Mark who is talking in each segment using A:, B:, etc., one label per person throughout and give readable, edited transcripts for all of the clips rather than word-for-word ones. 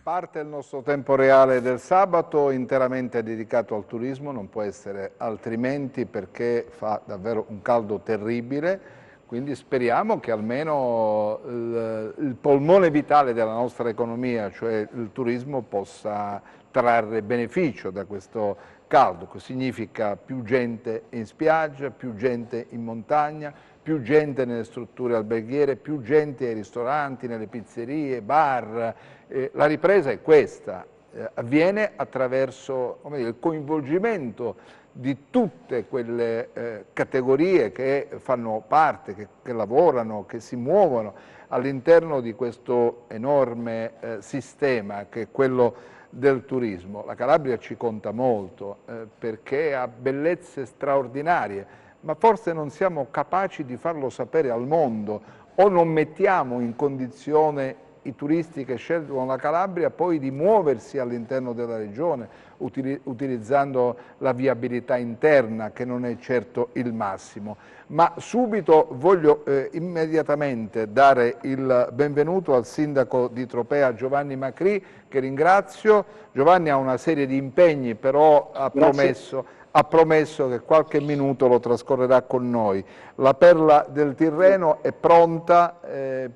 A: Parte il nostro tempo reale del sabato interamente dedicato al turismo, non può essere altrimenti perché fa davvero un caldo terribile, quindi speriamo che almeno il polmone vitale della nostra economia, cioè il turismo, possa trarre beneficio da questo caldo, che significa più gente in spiaggia, più gente in montagna, più gente nelle strutture alberghiere, più gente ai ristoranti, nelle pizzerie, bar. La ripresa è questa, avviene attraverso, come dire, il coinvolgimento di tutte quelle categorie che fanno parte, che lavorano, che si muovono all'interno di questo enorme sistema che è quello del turismo. La Calabria ci conta molto perché ha bellezze straordinarie, ma forse non siamo capaci di farlo sapere al mondo o non mettiamo in condizione i turisti che scelgono la Calabria poi di muoversi all'interno della regione utilizzando la viabilità interna che non è certo il massimo. Ma subito voglio immediatamente dare il benvenuto al sindaco di Tropea Giovanni Macri, che ringrazio. Giovanni ha una serie di impegni, però ha promesso che qualche minuto lo trascorrerà con noi. La Perla del Tirreno è pronta,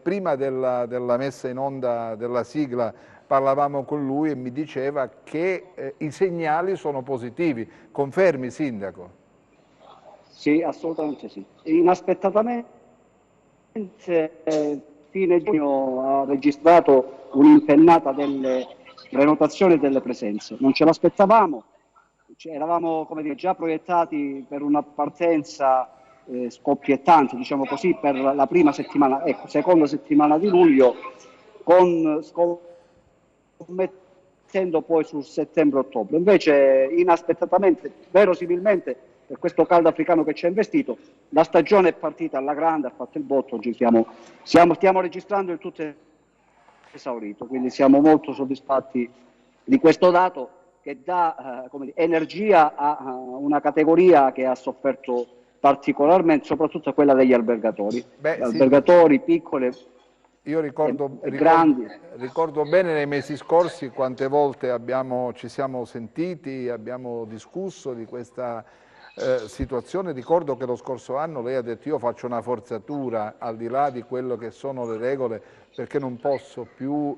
A: prima della messa in onda della sigla parlavamo con lui e mi diceva che i segnali sono positivi. Confermi, sindaco?
B: Sì, assolutamente sì. Inaspettatamente fine giugno ha registrato un'impennata delle prenotazioni e delle presenze. Non ce l'aspettavamo, eravamo, come dire, già proiettati per una partenza scoppiettante, diciamo così, per la prima settimana, ecco, seconda settimana di luglio, scommettendo poi sul settembre-ottobre. Invece, inaspettatamente, verosimilmente, per questo caldo africano che ci ha investito, la stagione è partita alla grande, ha fatto il botto, oggi stiamo registrando il tutto esaurito, quindi siamo molto soddisfatti di questo dato che dà energia a una categoria che ha sofferto particolarmente, soprattutto quella degli albergatori. Albergatori piccoli.
A: Io ricordo bene nei mesi scorsi quante volte ci siamo sentiti, abbiamo discusso di questa situazione. Ricordo che lo scorso anno lei ha detto: io faccio una forzatura al di là di quello che sono le regole perché non posso più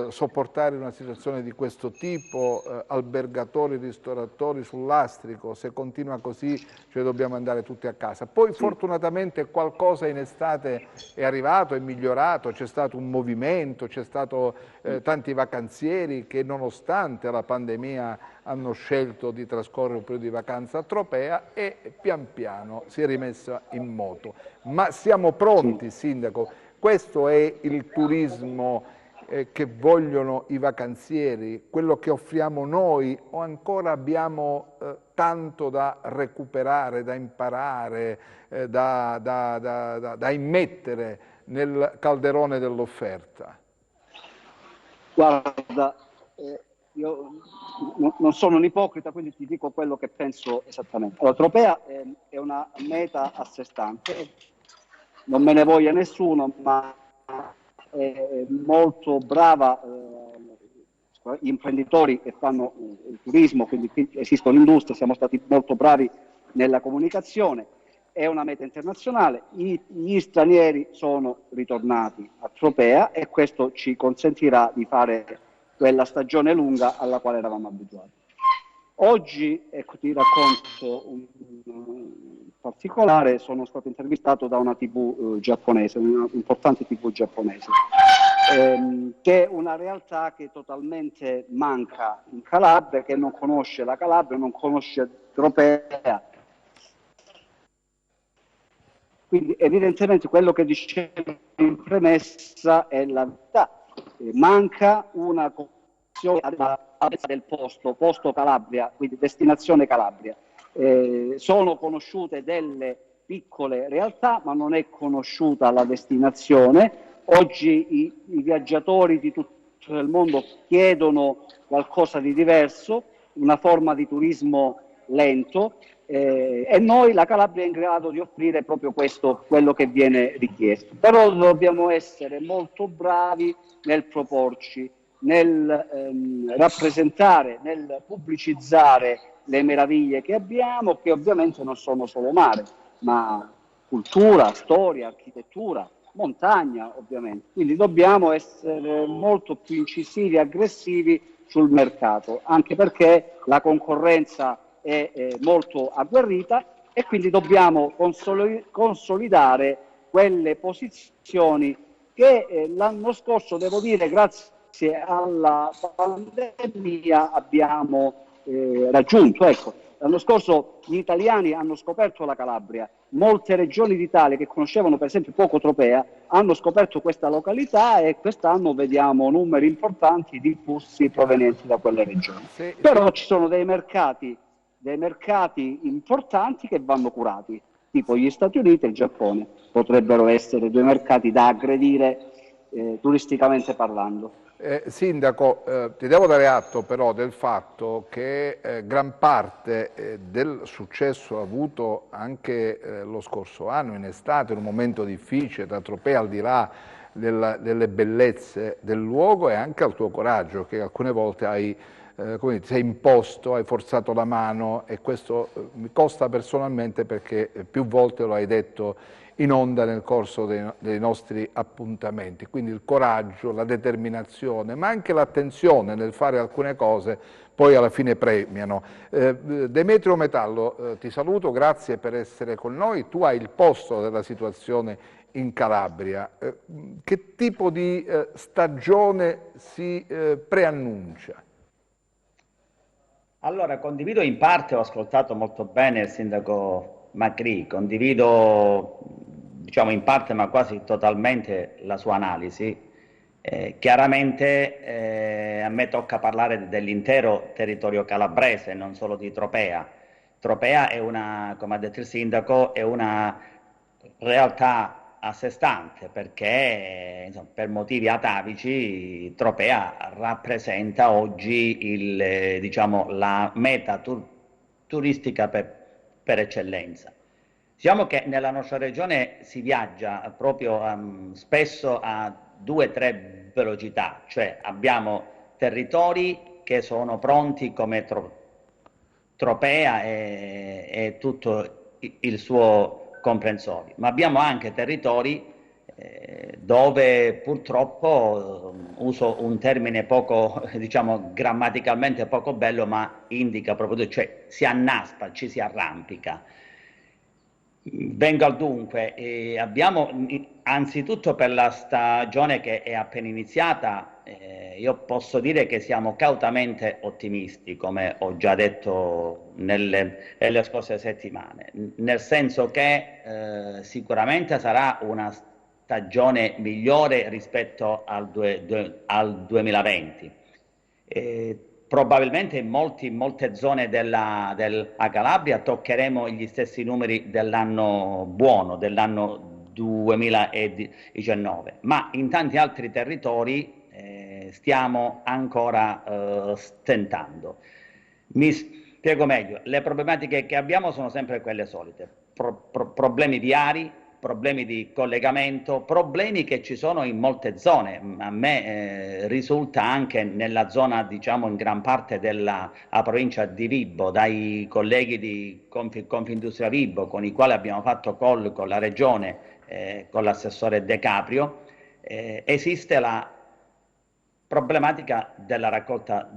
A: sopportare una situazione di questo tipo, albergatori, ristoratori sul lastrico, se continua così cioè dobbiamo andare tutti a casa. Poi fortunatamente qualcosa in estate è arrivato, è migliorato, c'è stato un movimento, c'è stato tanti vacanzieri che nonostante la pandemia hanno scelto di trascorrere un periodo di vacanza a Tropea e pian piano si è rimessa in moto. Ma siamo pronti, sindaco? Questo è il turismo che vogliono i vacanzieri, quello che offriamo noi, o ancora abbiamo tanto da recuperare, da imparare, da immettere nel calderone dell'offerta?
B: Guarda, io non sono un ipocrita, quindi ti dico quello che penso esattamente. Allora, Tropea è una meta a sé stante, non me ne voglia nessuno, ma molto brava, gli imprenditori che fanno il turismo, quindi esistono industrie, siamo stati molto bravi nella comunicazione, è una meta internazionale, gli stranieri sono ritornati a Tropea e questo ci consentirà di fare quella stagione lunga alla quale eravamo abituati. Oggi, ecco, ti racconto un particolare, sono stato intervistato da una TV giapponese, una importante TV giapponese, che è una realtà che totalmente manca in Calabria, che non conosce la Calabria, non conosce Tropea. Quindi evidentemente quello che dicevo in premessa è la verità. Manca una del posto Calabria, quindi destinazione Calabria. Sono conosciute delle piccole realtà, ma non è conosciuta la destinazione. Oggi i viaggiatori di tutto il mondo chiedono qualcosa di diverso, una forma di turismo lento, e noi la Calabria è in grado di offrire proprio questo, quello che viene richiesto. Però dobbiamo essere molto bravi nel proporci nel rappresentare, nel pubblicizzare le meraviglie che abbiamo, che ovviamente non sono solo mare, ma cultura, storia, architettura, montagna ovviamente. Quindi dobbiamo essere molto più incisivi e aggressivi sul mercato, anche perché la concorrenza è molto agguerrita e quindi dobbiamo consolidare quelle posizioni che l'anno scorso, devo dire, grazie alla pandemia abbiamo raggiunto. Ecco, l'anno scorso gli italiani hanno scoperto la Calabria, molte regioni d'Italia che conoscevano per esempio poco Tropea hanno scoperto questa località e quest'anno vediamo numeri importanti di flussi provenienti da quelle regioni.
A: Sì,
B: Però
A: sì.
B: ci sono dei mercati importanti che vanno curati, tipo gli Stati Uniti e il Giappone, potrebbero essere due mercati da aggredire turisticamente parlando.
A: Sindaco, ti devo dare atto però del fatto che gran parte del successo avuto anche lo scorso anno, in estate, in un momento difficile, da Tropea al di là delle bellezze del luogo, è anche al tuo coraggio, che alcune volte come ti sei imposto, hai forzato la mano, e questo mi costa personalmente perché più volte lo hai detto in onda nel corso dei nostri appuntamenti. Quindi il coraggio, la determinazione, ma anche l'attenzione nel fare alcune cose poi alla fine premiano. Demetrio Metallo, ti saluto, grazie per essere con noi. Tu hai il posto della situazione in Calabria. Che tipo di stagione si preannuncia?
C: Allora, condivido in parte, ho ascoltato molto bene il sindaco Macri, condivido, diciamo in parte, ma quasi totalmente la sua analisi. Chiaramente a me tocca parlare dell'intero territorio calabrese, non solo di Tropea. Tropea è una, come ha detto il sindaco, è una realtà a sé stante perché insomma, per motivi atavici Tropea rappresenta oggi diciamo, la meta turistica per eccellenza. Diciamo che nella nostra regione si viaggia proprio spesso a 2-3 velocità, cioè abbiamo territori che sono pronti come Tropea e tutto il suo comprensorio, ma abbiamo anche territori dove purtroppo, uso un termine poco, diciamo, grammaticalmente poco bello, ma indica proprio, cioè si annaspa, ci si arrampica. Vengo al dunque, abbiamo anzitutto per la stagione che è appena iniziata, io posso dire che siamo cautamente ottimisti, come ho già detto nelle scorse settimane, nel senso che sicuramente sarà una stagione migliore rispetto al 2020. Probabilmente in molte zone della Calabria toccheremo gli stessi numeri dell'anno buono, dell'anno 2019, ma in tanti altri territori stiamo ancora stentando. Mi spiego meglio, le problematiche che abbiamo sono sempre quelle solite, problemi viari, problemi di collegamento, problemi che ci sono in molte zone. A me risulta anche nella zona, diciamo, in gran parte della provincia di Vibo, dai colleghi di Confindustria Vibo, con i quali abbiamo fatto call con la regione, con l'assessore De Caprio, esiste la problematica della raccolta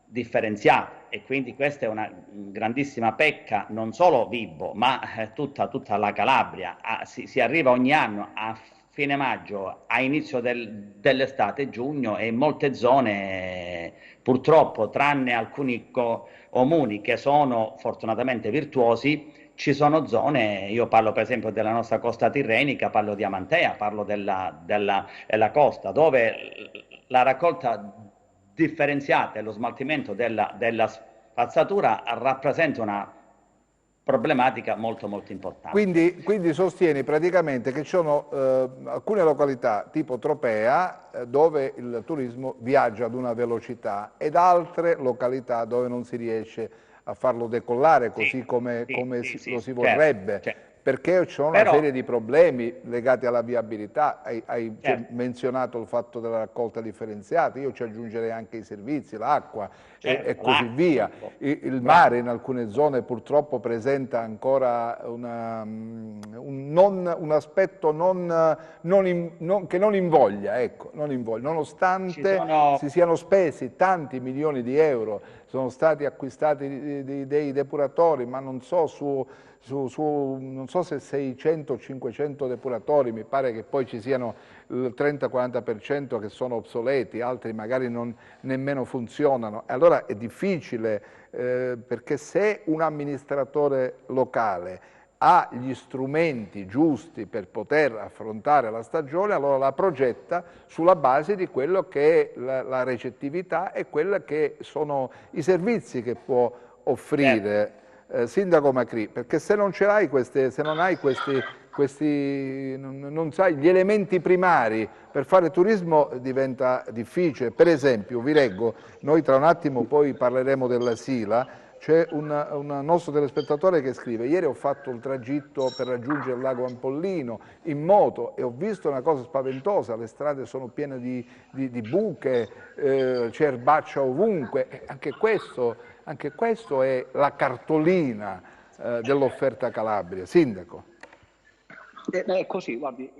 C: differenziata e quindi questa è una grandissima pecca non solo Vibo ma tutta la Calabria. Si arriva ogni anno a fine maggio, a inizio dell'estate, giugno, e in molte zone purtroppo, tranne alcuni comuni che sono fortunatamente virtuosi, ci sono zone, io parlo per esempio della nostra costa tirrenica, parlo di Amantea, parlo della costa, dove la raccolta differenziata e lo smaltimento della spazzatura rappresenta una problematica molto importante.
A: Quindi sostieni praticamente che ci sono alcune località tipo Tropea dove il turismo viaggia ad una velocità ed altre località dove non si riesce a farlo decollare così come lo si vorrebbe.
C: Certo.
A: perché c'è una serie di problemi legati alla viabilità. Hai menzionato il fatto della raccolta differenziata, io ci aggiungerei anche i servizi, l'acqua e così via. Il mare in alcune zone purtroppo presenta ancora un aspetto che non invoglia, ecco, nonostante si siano spesi tanti milioni di euro, sono stati acquistati dei depuratori, ma non so non so se 600 o 500 depuratori, mi pare che poi ci siano il 30-40% che sono obsoleti, altri magari nemmeno funzionano. Allora è difficile, perché se un amministratore locale ha gli strumenti giusti per poter affrontare la stagione, allora la progetta sulla base di quello che è la recettività e quelli che sono i servizi che può offrire. Sindaco Macri, perché se non ce l'hai se non hai non sai gli elementi primari per fare turismo diventa difficile. Per esempio, vi leggo, noi tra un attimo poi parleremo della Sila, c'è un nostro telespettatore che scrive: ieri ho fatto il tragitto per raggiungere il lago Ampollino in moto e ho visto una cosa spaventosa, le strade sono piene di buche, c'è erbaccia ovunque, anche questo è la cartolina dell'offerta Calabria. Sindaco.
B: È così, guardi,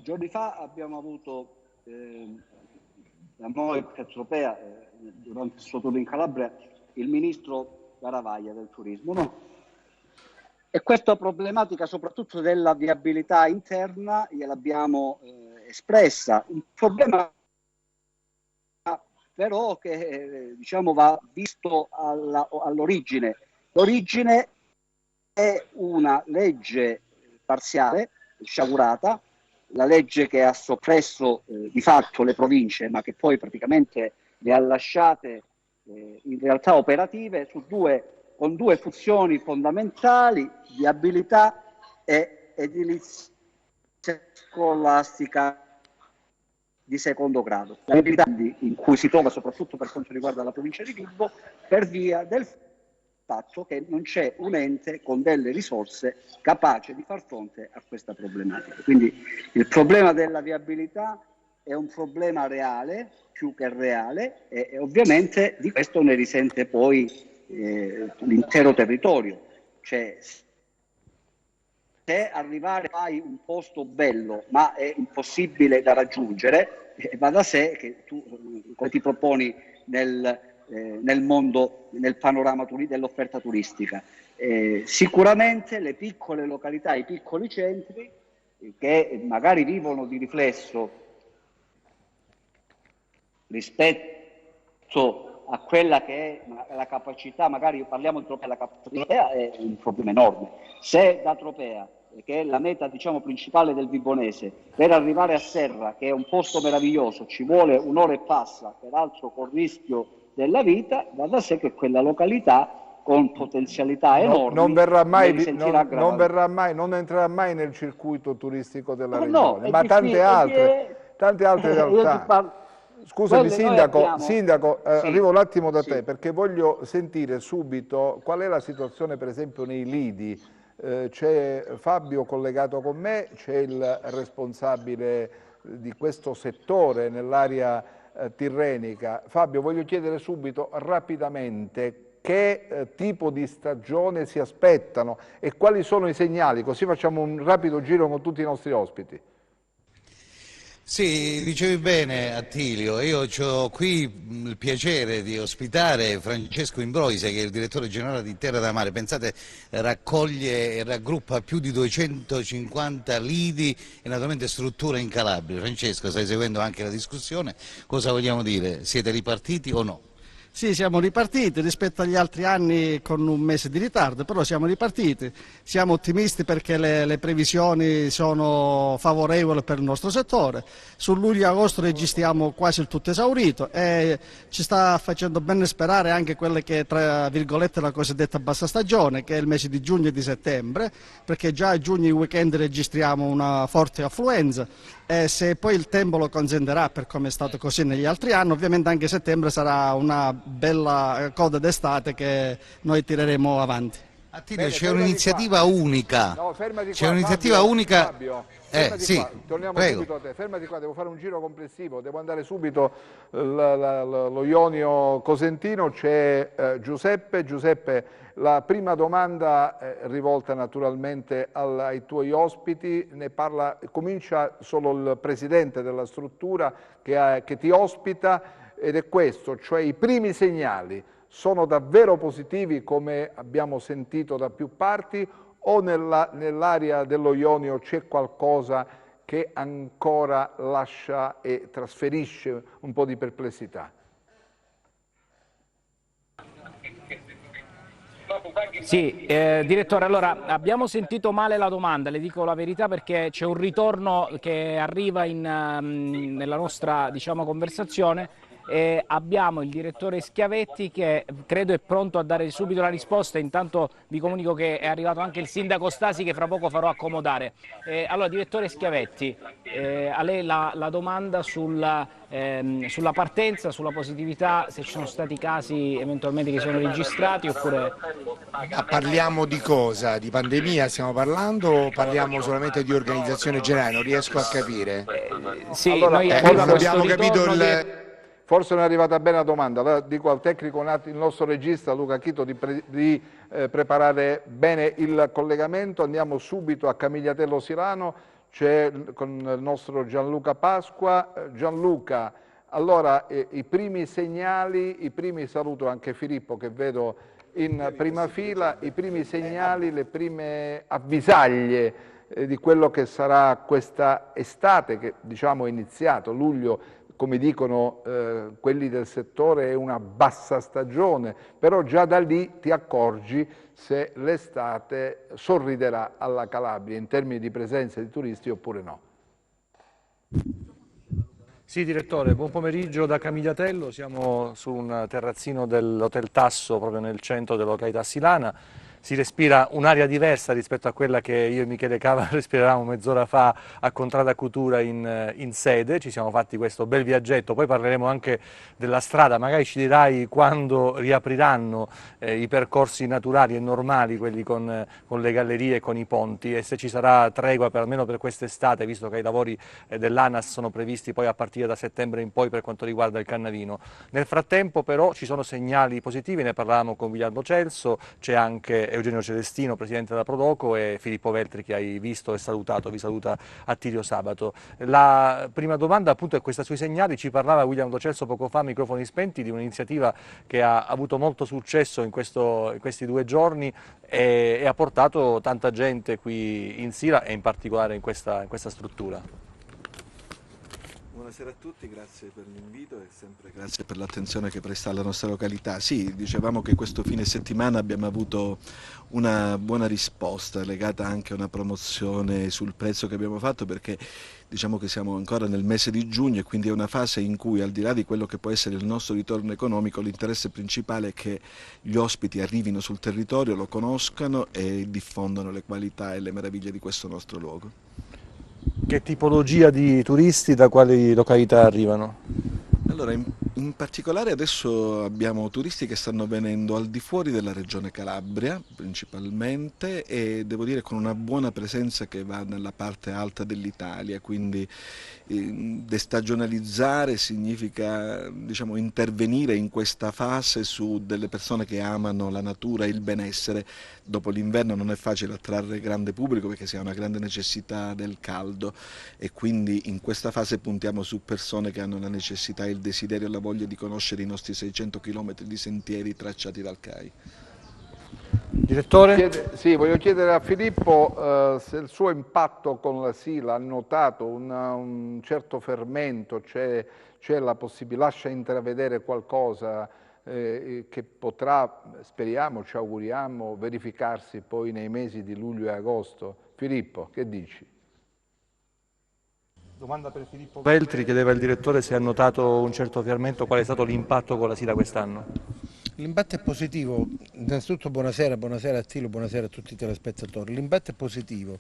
B: giorni fa abbiamo avuto da noi, Piazza Europea, durante il suo tour in Calabria, il ministro Garavaglia del turismo, no? E questa problematica soprattutto della viabilità interna gliel'abbiamo espressa, un problema però che diciamo va visto all'origine. L'origine è una legge parziale, sciagurata, la legge che ha soppresso di fatto le province, ma che poi praticamente le ha lasciate in realtà operative con due funzioni fondamentali: viabilità e edilizia scolastica di secondo grado. La viabilità in cui si trova soprattutto per quanto riguarda la provincia di Vibo, per via del fatto che non c'è un ente con delle risorse capace di far fronte a questa problematica. Quindi il problema della viabilità è un problema reale, più che reale, e ovviamente di questo ne risente poi l'intero territorio. Cioè, se arrivare a un posto bello ma è impossibile da raggiungere, va da sé che tu come ti proponi nel mondo, nel panorama dell'offerta turistica. Sicuramente le piccole località, i piccoli centri che magari vivono di riflesso rispetto a quella che è la capacità, magari parliamo di Tropea, la capacità è un problema enorme. Se da Tropea, che è la meta diciamo principale del Vibonese, per arrivare a Serra, che è un posto meraviglioso, ci vuole un'ora e passa, peraltro con rischio della vita, va da sé che quella località con potenzialità enormi
A: non entrerà mai nel circuito turistico della regione, ma tante altre realtà. Scusami Sindaco, sì. Arrivo un attimo da te perché voglio sentire subito qual è la situazione per esempio nei lidi. C'è Fabio collegato con me, c'è il responsabile di questo settore nell'area tirrenica. Fabio, voglio chiedere subito rapidamente che tipo di stagione si aspettano e quali sono i segnali, così facciamo un rapido giro con tutti i nostri ospiti.
D: Sì, dicevi bene Attilio, io ho qui il piacere di ospitare Francesco Imbroise, che è il direttore generale di Terra da Mare. Pensate, raccoglie e raggruppa più di 250 lidi e naturalmente strutture in Calabria. Francesco, stai seguendo anche la discussione, cosa vogliamo dire? Siete ripartiti o no?
E: Sì, siamo ripartiti rispetto agli altri anni con un mese di ritardo, però siamo ripartiti, siamo ottimisti perché le previsioni sono favorevoli per il nostro settore. Su luglio-agosto registriamo quasi il tutto esaurito e ci sta facendo bene sperare anche quelle che tra virgolette la cosiddetta bassa stagione, che è il mese di giugno e di settembre, perché già a giugno i weekend registriamo una forte affluenza e se poi il tempo lo consentirà, per come è stato così negli altri anni, ovviamente anche settembre sarà una bella coda d'estate che noi tireremo avanti.
D: Attilio, c'è un'iniziativa unica.
A: No, fermati qua.
D: C'è un'iniziativa unica.
A: Fabio,
D: sì,
A: qua. Torniamo
D: prego.
A: subito a te. Fermati qua, devo fare un giro complessivo, devo andare subito lo Ionio Cosentino, c'è Giuseppe. Giuseppe, la prima domanda rivolta naturalmente ai tuoi ospiti, comincia solo il presidente della struttura che ti ospita, ed è questo, cioè i primi segnali sono davvero positivi, come abbiamo sentito da più parti, o nell'area dello Ionio c'è qualcosa che ancora lascia e trasferisce un po' di perplessità?
F: Sì, direttore, allora abbiamo sentito male la domanda, le dico la verità, perché c'è un ritorno che arriva nella nostra, diciamo, conversazione. Abbiamo il direttore Schiavetti che credo è pronto a dare subito la risposta. Intanto vi comunico che è arrivato anche il sindaco Stasi, che fra poco farò accomodare. Allora, direttore Schiavetti, a lei la domanda sulla partenza, sulla positività, se ci sono stati casi eventualmente che sono registrati oppure...
G: Parliamo di cosa? Di pandemia stiamo parlando o parliamo solamente di organizzazione generale? Non riesco a capire.
F: Sì,
A: allora,
F: noi
G: non abbiamo capito il...
A: Forse non è arrivata bene la domanda, allora dico al tecnico, il nostro regista Luca Chito di preparare bene il collegamento. Andiamo subito a Camigliatello Silano, c'è con il nostro Gianluca Pasqua. Gianluca, allora i primi segnali, saluto anche Filippo che vedo in prima fila, i primi segnali, le prime avvisaglie di quello che sarà questa estate che diciamo è iniziato, luglio. Come dicono quelli del settore è una bassa stagione, però già da lì ti accorgi se l'estate sorriderà alla Calabria in termini di presenza di turisti oppure no.
H: Sì, direttore, buon pomeriggio da Camigliatello, siamo su un terrazzino dell'Hotel Tasso proprio nel centro della località silana. Si respira un'aria diversa rispetto a quella che io e Michele Cava respiravamo mezz'ora fa a Contrada Cutura in sede. Ci siamo fatti questo bel viaggetto, poi parleremo anche della strada, magari ci dirai quando riapriranno i percorsi naturali e normali, quelli con le gallerie e con i ponti, e se ci sarà tregua almeno per quest'estate, visto che i lavori dell'ANAS sono previsti poi a partire da settembre in poi per quanto riguarda il Cannavino. Nel frattempo però ci sono segnali positivi, ne parlavamo con Guglielmo Celso, c'è anche Eugenio Celestino, presidente della Prodoco, e Filippo Veltri che hai visto e salutato, vi saluta Attilio Sabato. La prima domanda appunto è questa sui segnali, ci parlava Guglielmo Celso poco fa a microfoni spenti di un'iniziativa che ha avuto molto successo in questi 2 giorni e ha portato tanta gente qui in Sila e in particolare in questa struttura.
I: Buonasera a tutti, grazie per l'invito e sempre grazie per l'attenzione che presta alla nostra località. Sì, dicevamo che questo fine settimana abbiamo avuto una buona risposta legata anche a una promozione sul prezzo che abbiamo fatto, perché diciamo che siamo ancora nel mese di giugno e quindi è una fase in cui, al di là di quello che può essere il nostro ritorno economico, l'interesse principale è che gli ospiti arrivino sul territorio, lo conoscano e diffondano le qualità e le meraviglie di questo nostro luogo.
H: Che tipologia di turisti, da quali località arrivano?
I: Allora, in particolare adesso abbiamo turisti che stanno venendo al di fuori della regione Calabria principalmente, e devo dire con una buona presenza che va nella parte alta dell'Italia, quindi destagionalizzare significa, diciamo, intervenire in questa fase su delle persone che amano la natura e il benessere. Dopo l'inverno non è facile attrarre grande pubblico perché si ha una grande necessità del caldo, e quindi in questa fase puntiamo su persone che hanno la necessità, il desiderio e la voglia di conoscere i nostri 600 km di sentieri tracciati dal CAI.
H: Direttore?
A: Sì, voglio chiedere a Filippo se il suo impatto con la Sila ha notato un certo fermento, c'è la possibilità, lascia intravedere qualcosa che potrà, speriamo, ci auguriamo, verificarsi poi nei mesi di luglio e agosto. Filippo, che dici?
H: Domanda per Filippo Veltri, chiedeva il direttore se ha notato un certo fermento, qual è stato l'impatto con la Sila quest'anno?
J: L'impatto è positivo, innanzitutto buonasera a Attilo, buonasera a tutti i telespettatori. L'impatto è positivo,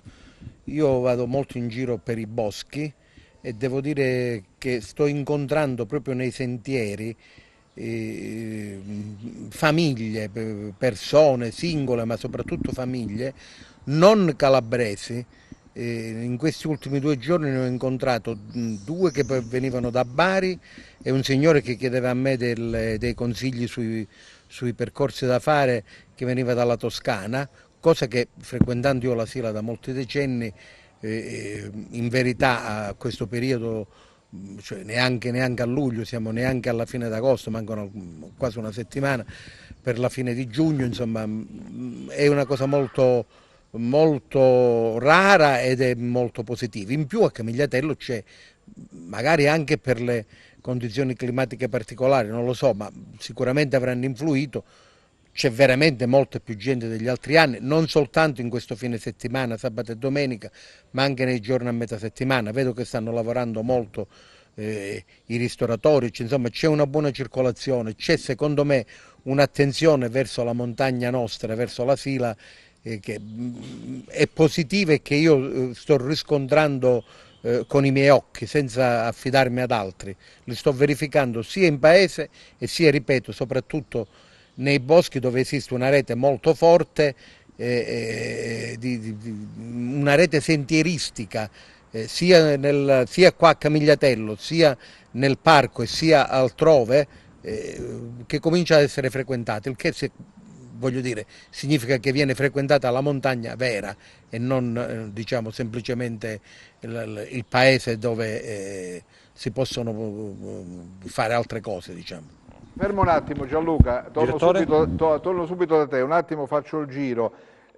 J: io vado molto in giro per i boschi e devo dire che sto incontrando proprio nei sentieri famiglie, persone singole, ma soprattutto famiglie non calabresi. In questi ultimi 2 giorni ne ho incontrato 2 che venivano da Bari e un signore che chiedeva a me dei consigli sui percorsi da fare, che veniva dalla Toscana, cosa che, frequentando io la Sila da molti decenni, in verità a questo periodo, cioè neanche a luglio, siamo neanche alla fine d'agosto, mancano quasi una settimana per la fine di giugno, insomma è una cosa molto rara ed è molto positiva. In più a Camigliatello c'è, magari anche per le condizioni climatiche particolari, non lo so, ma sicuramente avranno influito, c'è veramente molta più gente degli altri anni, non soltanto in questo fine settimana, sabato e domenica, ma anche nei giorni a metà settimana. Vedo che stanno lavorando molto i ristoratori, insomma c'è una buona circolazione, c'è secondo me un'attenzione verso la montagna nostra, verso la Sila, che è positiva e che io sto riscontrando con i miei occhi, senza affidarmi ad altri. Li sto verificando sia in paese e sia, ripeto, soprattutto nei boschi, dove esiste una rete molto forte, una rete sentieristica, sia qua a Camigliatello, sia nel parco e sia altrove, che comincia ad essere frequentata, il che voglio dire, significa che viene frequentata la montagna vera e non diciamo semplicemente il paese dove si possono fare altre cose, diciamo.
A: Fermo un attimo Gianluca, torno subito da te, un attimo faccio il giro.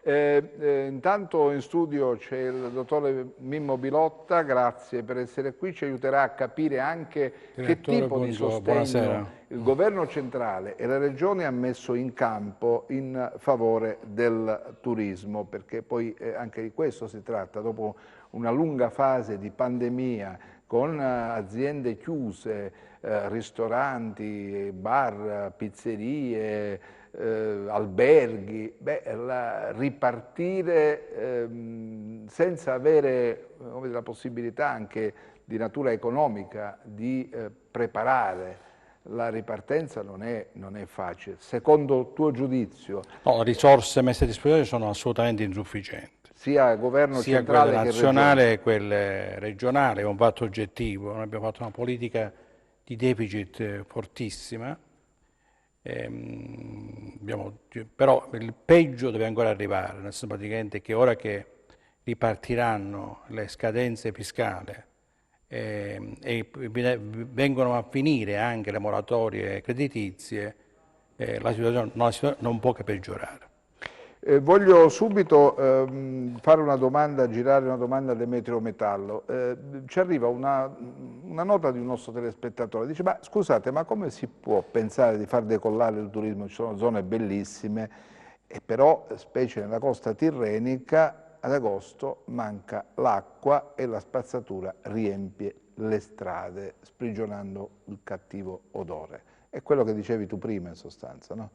A: Intanto in studio c'è il dottore Mimmo Bilotta, grazie per essere qui, ci aiuterà a capire anche che tipo di sostegno il governo centrale e le regioni hanno messo in campo in favore del turismo, perché poi anche di questo si tratta, dopo una lunga fase di pandemia con aziende chiuse, ristoranti, bar, pizzerie, alberghi, ripartire senza avere la possibilità anche di natura economica di preparare la ripartenza non è facile. Secondo il tuo giudizio?
K: No, le risorse messe a disposizione sono assolutamente insufficienti.
A: Sia governo
K: sia
A: centrale
K: quelle
A: che
K: nazionali
A: regionale.
K: che quelle regionali, è un fatto oggettivo. Noi abbiamo fatto una politica di deficit fortissima, però il peggio deve ancora arrivare, nel senso praticamente che ora che ripartiranno le scadenze fiscali e vengono a finire anche le moratorie creditizie, la situazione non può che peggiorare.
A: Voglio subito fare una domanda, girare una domanda a Demetrio Metallo. Ci arriva una nota di un nostro telespettatore, dice: ma scusate, ma come si può pensare di far decollare il turismo? Ci sono zone bellissime, e però, specie nella costa tirrenica, ad agosto manca l'acqua e la spazzatura riempie le strade, sprigionando il cattivo odore. È quello che dicevi tu prima, in sostanza, no?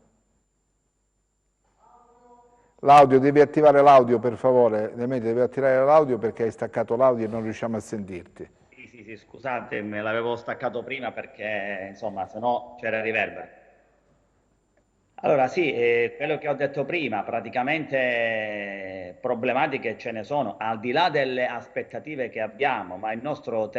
A: L'audio, devi attivare l'audio per favore, Demetrio, devi attivare l'audio perché hai staccato l'audio e non riusciamo a sentirti.
C: Sì, scusate, me l'avevo staccato prima perché, insomma, se no c'era il riverbero. Allora sì, quello che ho detto prima, praticamente problematiche ce ne sono, al di là delle aspettative che abbiamo, ma il nostro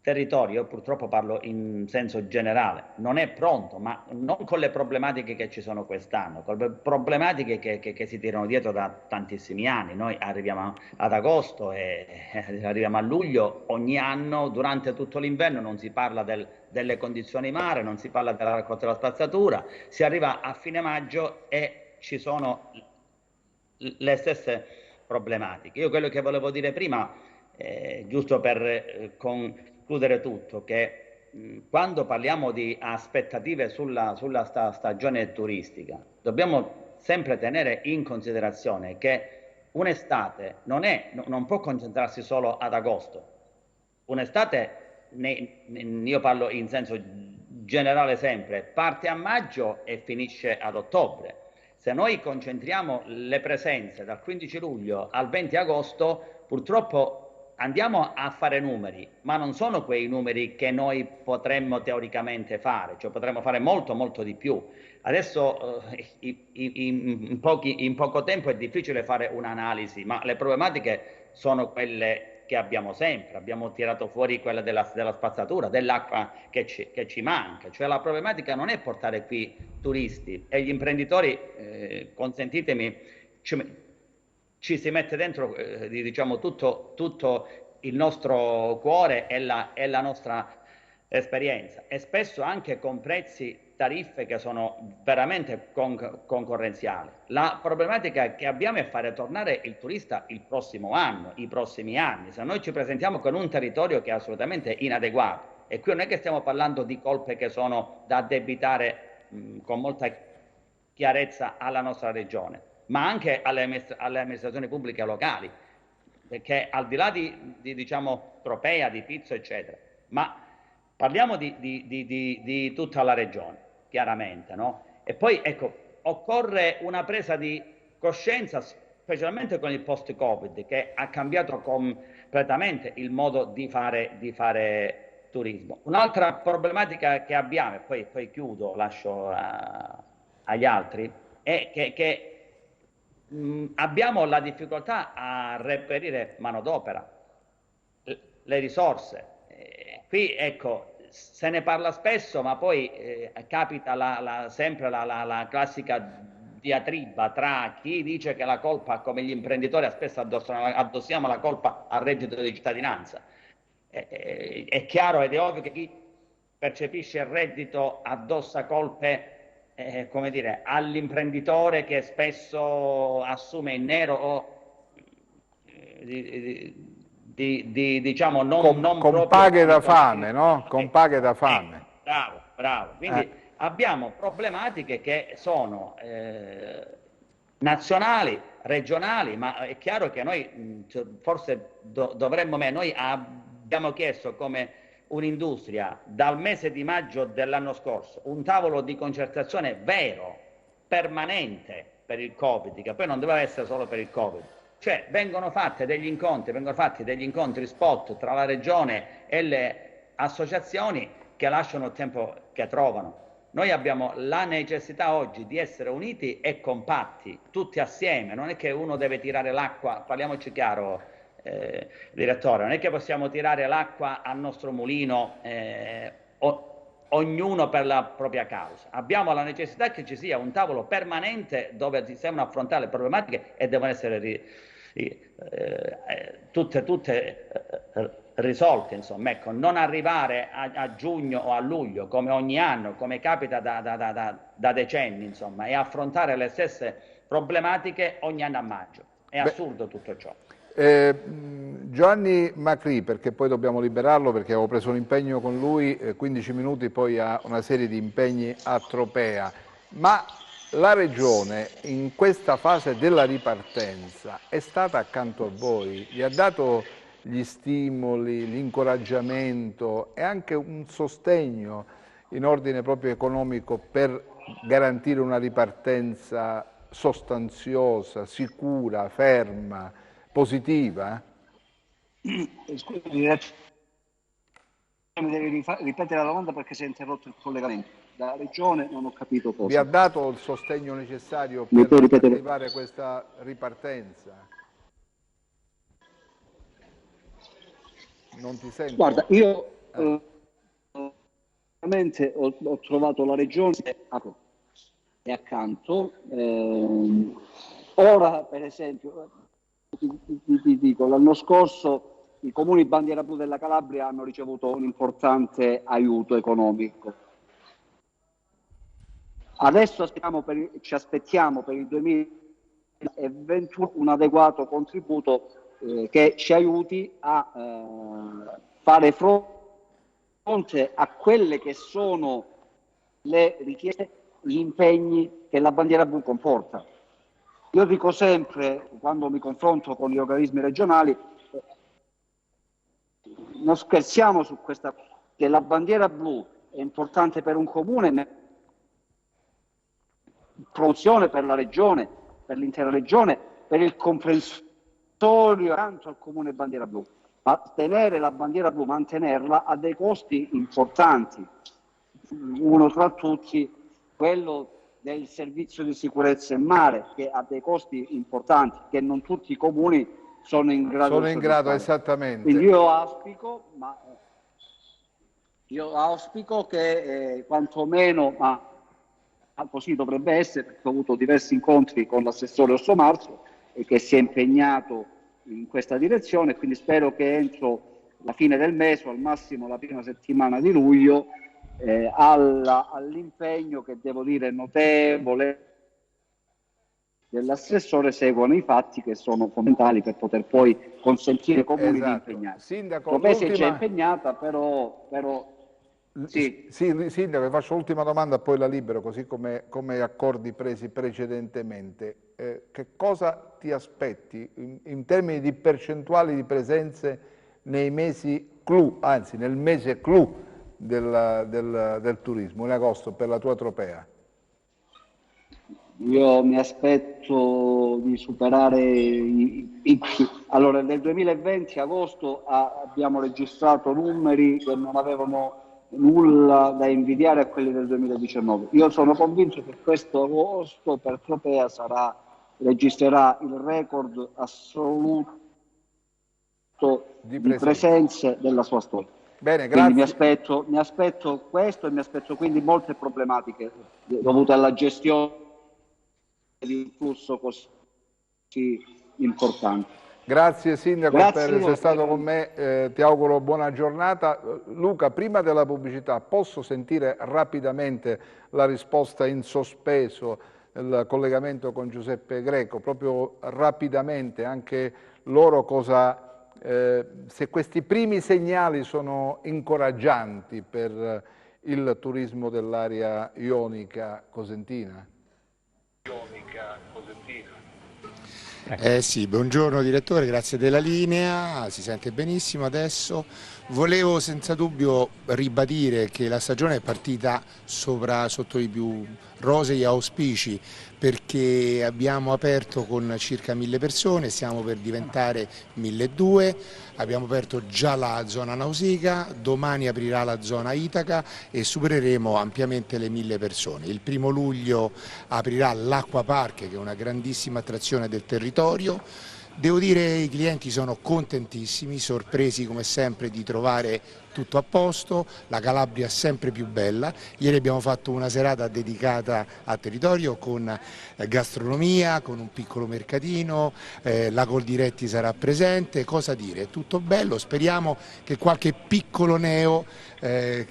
C: territorio, purtroppo parlo in senso generale, non è pronto, ma non con le problematiche che ci sono quest'anno, con le problematiche che si tirano dietro da tantissimi anni. Noi arriviamo ad agosto e arriviamo a luglio, ogni anno durante tutto l'inverno non si parla delle condizioni mare, non si parla della raccolta della spazzatura, si arriva a fine maggio e ci sono le stesse problematiche. Io quello che volevo dire prima, giusto per concludere tutto, che quando parliamo di aspettative sulla stagione turistica, dobbiamo sempre tenere in considerazione che un'estate non può concentrarsi solo ad agosto. Un'estate, io parlo in senso generale sempre, parte a maggio e finisce ad ottobre. Se noi concentriamo le presenze dal 15 luglio al 20 agosto, purtroppo andiamo a fare numeri, ma non sono quei numeri che noi potremmo teoricamente fare, cioè potremmo fare molto molto di più. Adesso in poco tempo è difficile fare un'analisi, ma le problematiche sono quelle che abbiamo sempre. Abbiamo tirato fuori quella della spazzatura, dell'acqua che ci manca. Cioè la problematica non è portare qui turisti, e gli imprenditori, consentitemi, ci si mette dentro diciamo tutto il nostro cuore e la nostra esperienza, e spesso anche con tariffe che sono veramente concorrenziali. La problematica che abbiamo è fare tornare il turista il prossimo anno, i prossimi anni. Se noi ci presentiamo con un territorio che è assolutamente inadeguato, e qui non è che stiamo parlando di colpe che sono da addebitare con molta chiarezza alla nostra regione, ma anche alle amministrazioni pubbliche locali, perché al di là diciamo Tropea, di Pizzo, eccetera, ma parliamo di tutta la regione, chiaramente, no? E poi, ecco, occorre una presa di coscienza, specialmente con il post-Covid, che ha cambiato completamente il modo di fare turismo. Un'altra problematica che abbiamo, e poi chiudo, lascio agli altri, è che abbiamo la difficoltà a reperire manodopera, le risorse. Qui, ecco, se ne parla spesso, ma poi capita sempre la classica diatriba tra chi dice che la colpa, come gli imprenditori spesso addossiamo la colpa al reddito di cittadinanza. È chiaro ed è ovvio che chi percepisce il reddito addossa colpe come dire, all'imprenditore che spesso assume in nero o diciamo non
A: con paghe da fame, no? Con paghe da fame.
C: Bravo. Quindi abbiamo problematiche che sono nazionali, regionali, ma è chiaro che noi forse dovremmo, noi abbiamo chiesto come un'industria dal mese di maggio dell'anno scorso un tavolo di concertazione vero, permanente per il Covid, che poi non doveva essere solo per il Covid. Cioè vengono fatti degli incontri spot tra la regione e le associazioni che lasciano il tempo che trovano. Noi abbiamo la necessità oggi di essere uniti e compatti, tutti assieme. Non è che uno deve tirare l'acqua, parliamoci chiaro, direttore, non è che possiamo tirare l'acqua al nostro mulino ognuno per la propria causa. Abbiamo la necessità che ci sia un tavolo permanente dove si devono affrontare le problematiche e devono essere tutte risolte, insomma, ecco, non arrivare a giugno o a luglio come ogni anno, come capita da decenni, insomma, e affrontare le stesse problematiche ogni anno a maggio. È assurdo tutto ciò.
A: Giovanni Macri, perché poi dobbiamo liberarlo perché avevo preso un impegno con lui, 15 minuti, poi ha una serie di impegni a Tropea, ma la Regione in questa fase della ripartenza è stata accanto a voi, gli ha dato gli stimoli, l'incoraggiamento e anche un sostegno in ordine proprio economico per garantire una ripartenza sostanziosa, sicura, ferma, positiva?
B: Scusi, mi devi ripetere la domanda perché si è interrotto il collegamento. La Regione non ho capito cosa.
A: Vi ha dato il sostegno necessario per attivare questa ripartenza? Non ti sento?
B: Guarda, io veramente ho trovato la Regione e accanto. Ora, per esempio, ti dico, l'anno scorso i comuni bandiera blu della Calabria hanno ricevuto un importante aiuto economico. Adesso ci aspettiamo per il 2021 un adeguato contributo che ci aiuti a fare fronte a quelle che sono le richieste, gli impegni che la bandiera blu comporta. Io dico sempre, quando mi confronto con gli organismi regionali, non scherziamo su questa, che la bandiera blu è importante per un comune, promozione per la regione, per l'intera regione, per il comprensorio accanto al comune bandiera blu. ma tenere la bandiera blu, mantenerla, ha dei costi importanti. Uno tra tutti, quello del servizio di sicurezza in mare, che ha dei costi importanti, che non tutti i comuni sono in grado di soddisfare.
A: Esattamente.
B: Quindi io auspico che quantomeno, ma così dovrebbe essere, perché ho avuto diversi incontri con l'assessore Orso Marzo e che si è impegnato in questa direzione, quindi spero che entro la fine del mese o al massimo la prima settimana di luglio all'impegno, che devo dire notevole, dell'assessore seguono i fatti che sono fondamentali per poter poi consentire ai comuni di impegnarsi.
A: Sindaco,
B: Tropea è già impegnata, però sì.
A: Sindaco, faccio l'ultima domanda, poi la libero, così come accordi presi precedentemente. Che cosa ti aspetti in termini di percentuali di presenze nei mesi clou, anzi nel mese clou del turismo, in agosto, per la tua Tropea?
B: Io mi aspetto di superare allora, nel 2020 agosto abbiamo registrato numeri che non avevano nulla da invidiare a quelli del 2019. Io sono convinto che questo agosto per Tropea registrerà il record assoluto di presenze della sua storia.
A: Bene, grazie.
B: Quindi mi aspetto questo, e mi aspetto quindi molte problematiche dovute alla gestione di un flusso così importante.
A: Grazie Sindaco per essere stato con me, ti auguro buona giornata. Luca, prima della pubblicità posso sentire rapidamente la risposta in sospeso, il collegamento con Giuseppe Greco, proprio rapidamente, anche loro se questi primi segnali sono incoraggianti per il turismo dell'area ionica cosentina?
G: Sì, buongiorno direttore, grazie della linea, si sente benissimo adesso. Volevo senza dubbio ribadire che la stagione è partita sotto i più rosei auspici, perché abbiamo aperto con circa 1000 persone, stiamo per diventare 1200, abbiamo aperto già la zona Nausicaa, domani aprirà la zona Itaca e supereremo ampiamente le 1000 persone. Il 1° luglio aprirà l'Acqua Park, che è una grandissima attrazione del territorio. Devo dire che i clienti sono contentissimi, sorpresi come sempre di trovare tutto a posto, la Calabria è sempre più bella. Ieri abbiamo fatto una serata dedicata al territorio con gastronomia, con un piccolo mercatino, la Coldiretti sarà presente, cosa dire, tutto bello, speriamo che qualche piccolo neo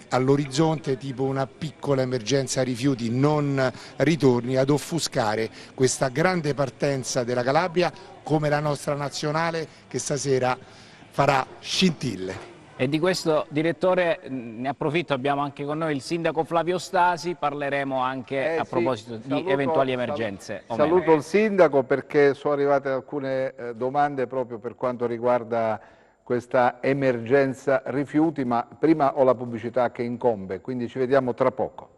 G: all'orizzonte, tipo una piccola emergenza rifiuti, non ritorni ad offuscare questa grande partenza della Calabria come la nostra nazionale, che stasera farà scintille.
F: E di questo, direttore, ne approfitto, abbiamo anche con noi il sindaco Flavio Stasi, parleremo anche a proposito di eventuali emergenze.
A: Saluto il sindaco perché sono arrivate alcune domande proprio per quanto riguarda questa emergenza rifiuti, ma prima ho la pubblicità che incombe, quindi ci vediamo tra poco.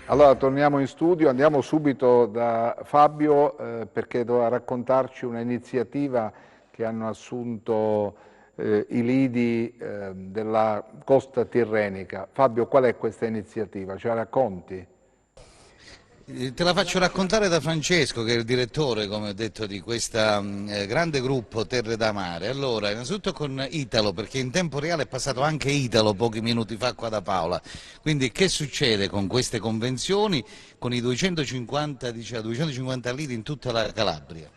A: Allora torniamo in studio, andiamo subito da Fabio perché doveva raccontarci un'iniziativa che hanno assunto i lidi della costa tirrenica. Fabio, qual è questa iniziativa? Ce la racconti?
D: Te la faccio raccontare da Francesco, che è il direttore, come ho detto, di questo grande gruppo Terre da Mare. Allora, innanzitutto con Italo, perché in tempo reale è passato anche Italo pochi minuti fa qua da Paola. Quindi che succede con queste convenzioni, con i 250 lidi in tutta la Calabria?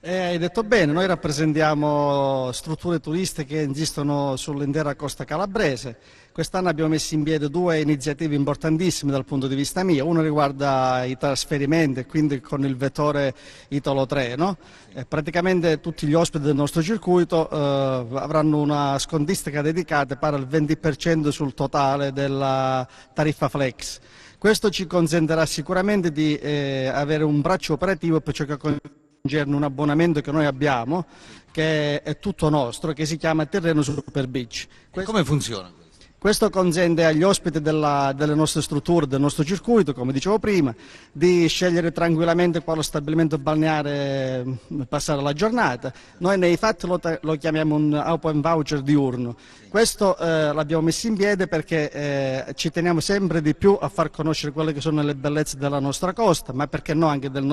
E: Hai detto bene, noi rappresentiamo strutture turistiche che esistono sull'intera costa calabrese. Quest'anno abbiamo messo in piedi 2 iniziative importantissime dal punto di vista mio. Una riguarda i trasferimenti, quindi con il vettore Italo 3, no? Praticamente tutti gli ospiti del nostro circuito avranno una scontistica dedicata pari al 20% sul totale della tariffa Flex. Questo ci consentirà sicuramente di avere un braccio operativo per ciò che concerne un abbonamento che noi abbiamo, che è tutto nostro, che si chiama Tirreno Super Beach.
D: Come funziona?
E: Questo consente agli ospiti delle nostre strutture, del nostro circuito, come dicevo prima, di scegliere tranquillamente quale stabilimento balneare passare la giornata. Noi nei fatti lo chiamiamo un open voucher diurno. Questo l'abbiamo messo in piedi perché ci teniamo sempre di più a far conoscere quelle che sono le bellezze della nostra costa, ma perché no anche della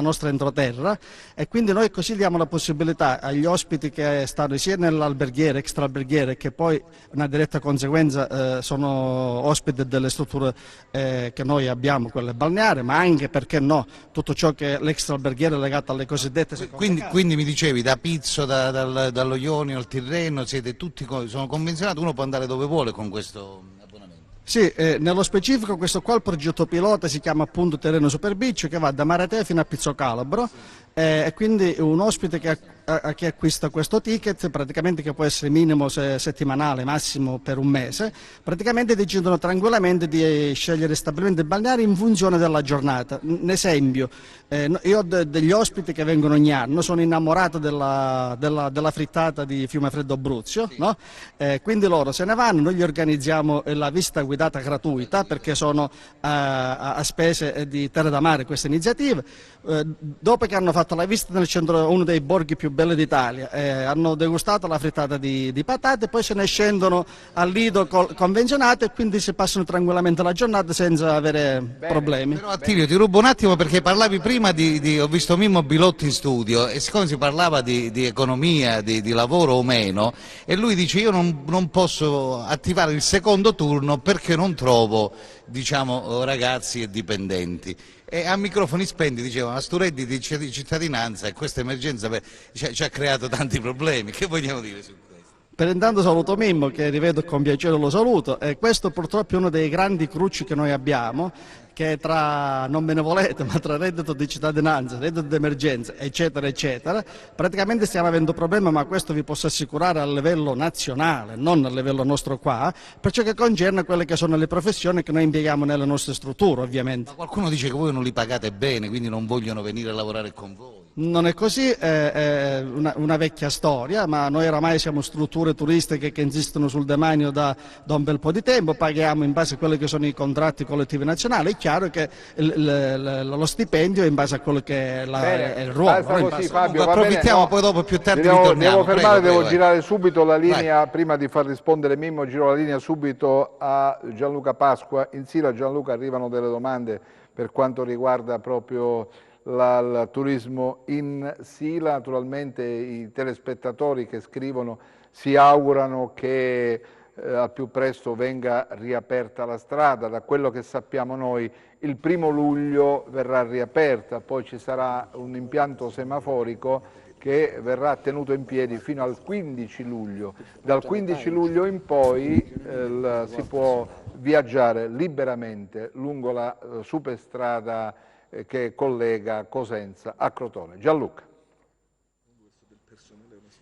E: nostra entroterra, e quindi noi così diamo la possibilità agli ospiti che stanno sia nell'alberghiere, extra alberghiere, che poi una diretta conseguenza sono ospiti delle strutture che noi abbiamo, quelle balneari, ma anche, perché no, tutto ciò che è l'extra alberghiere legato alle cosiddette seconde case.
D: Quindi mi dicevi, da Pizzo, dallo Ionio al Tirreno, siete tutti sono convenzionati, uno può andare dove vuole con questo abbonamento?
E: Sì, nello specifico questo qua, il progetto pilota, si chiama appunto Terreno Super Beach, che va da Maratea fino a Pizzo Calabro, e quindi un ospite che acquista questo ticket, praticamente, che può essere minimo settimanale, massimo per un mese, praticamente decidono tranquillamente di scegliere stabilimenti balneari in funzione della giornata. Un esempio, io ho degli ospiti che vengono ogni anno, sono innamorato della frittata di Fiumefreddo Abruzzo, sì, no? Quindi loro se ne vanno, noi gli organizziamo la visita guidata gratuita, perché sono a spese di Terra da Mare queste iniziative. Dopo che hanno fatto la visita nel centro, uno dei borghi più belli d'Italia, hanno degustato la frittata di patate, poi se ne scendono al lido convenzionato, e quindi si passano tranquillamente la giornata senza avere problemi.
D: Però Attilio, ti rubo un attimo, perché parlavi prima ho visto Mimmo Bilotti in studio, e siccome si parlava di economia, di lavoro o meno, e lui dice: io non posso attivare il secondo turno perché non trovo, diciamo, ragazzi e dipendenti. E a microfoni spenti dicevano: a sto reddito di cittadinanza e questa emergenza ci ha creato tanti problemi. Che vogliamo dire su questo?
E: Per intanto saluto Mimmo, che rivedo con piacere, lo saluto, e questo purtroppo è uno dei grandi cruci che noi abbiamo, che tra, non me ne volete, ma tra reddito di cittadinanza, reddito di emergenza, eccetera, eccetera, praticamente stiamo avendo problemi, ma questo vi posso assicurare a livello nazionale, non a livello nostro qua, per ciò che concerne quelle che sono le professioni che noi impieghiamo nelle nostre strutture, ovviamente.
D: Ma qualcuno dice che voi non li pagate bene, quindi non vogliono venire a lavorare con voi.
E: Non è così, è una vecchia storia, ma noi oramai siamo strutture turistiche che insistono sul demanio da un bel po' di tempo, paghiamo in base a quelli che sono i contratti collettivi nazionali. È chiaro che lo stipendio è in base a quello che è il ruolo.
A: Così, Fabio,
D: approfittiamo, poi dopo più tardi ritorniamo.
A: Devo fermare,
D: prego,
A: girare subito la linea, prima di far rispondere Mimmo, giro la linea subito a Gianluca Pasqua. In Sila, Gianluca, arrivano delle domande per quanto riguarda proprio il turismo in Sila. Naturalmente i telespettatori che scrivono si augurano che al più presto venga riaperta la strada. Da quello che sappiamo noi, il 1° luglio verrà riaperta, poi ci sarà un impianto semaforico che verrà tenuto in piedi fino al 15 luglio. Dal 15 luglio in poi si può viaggiare liberamente lungo la superstrada che collega Cosenza a Crotone. Gianluca.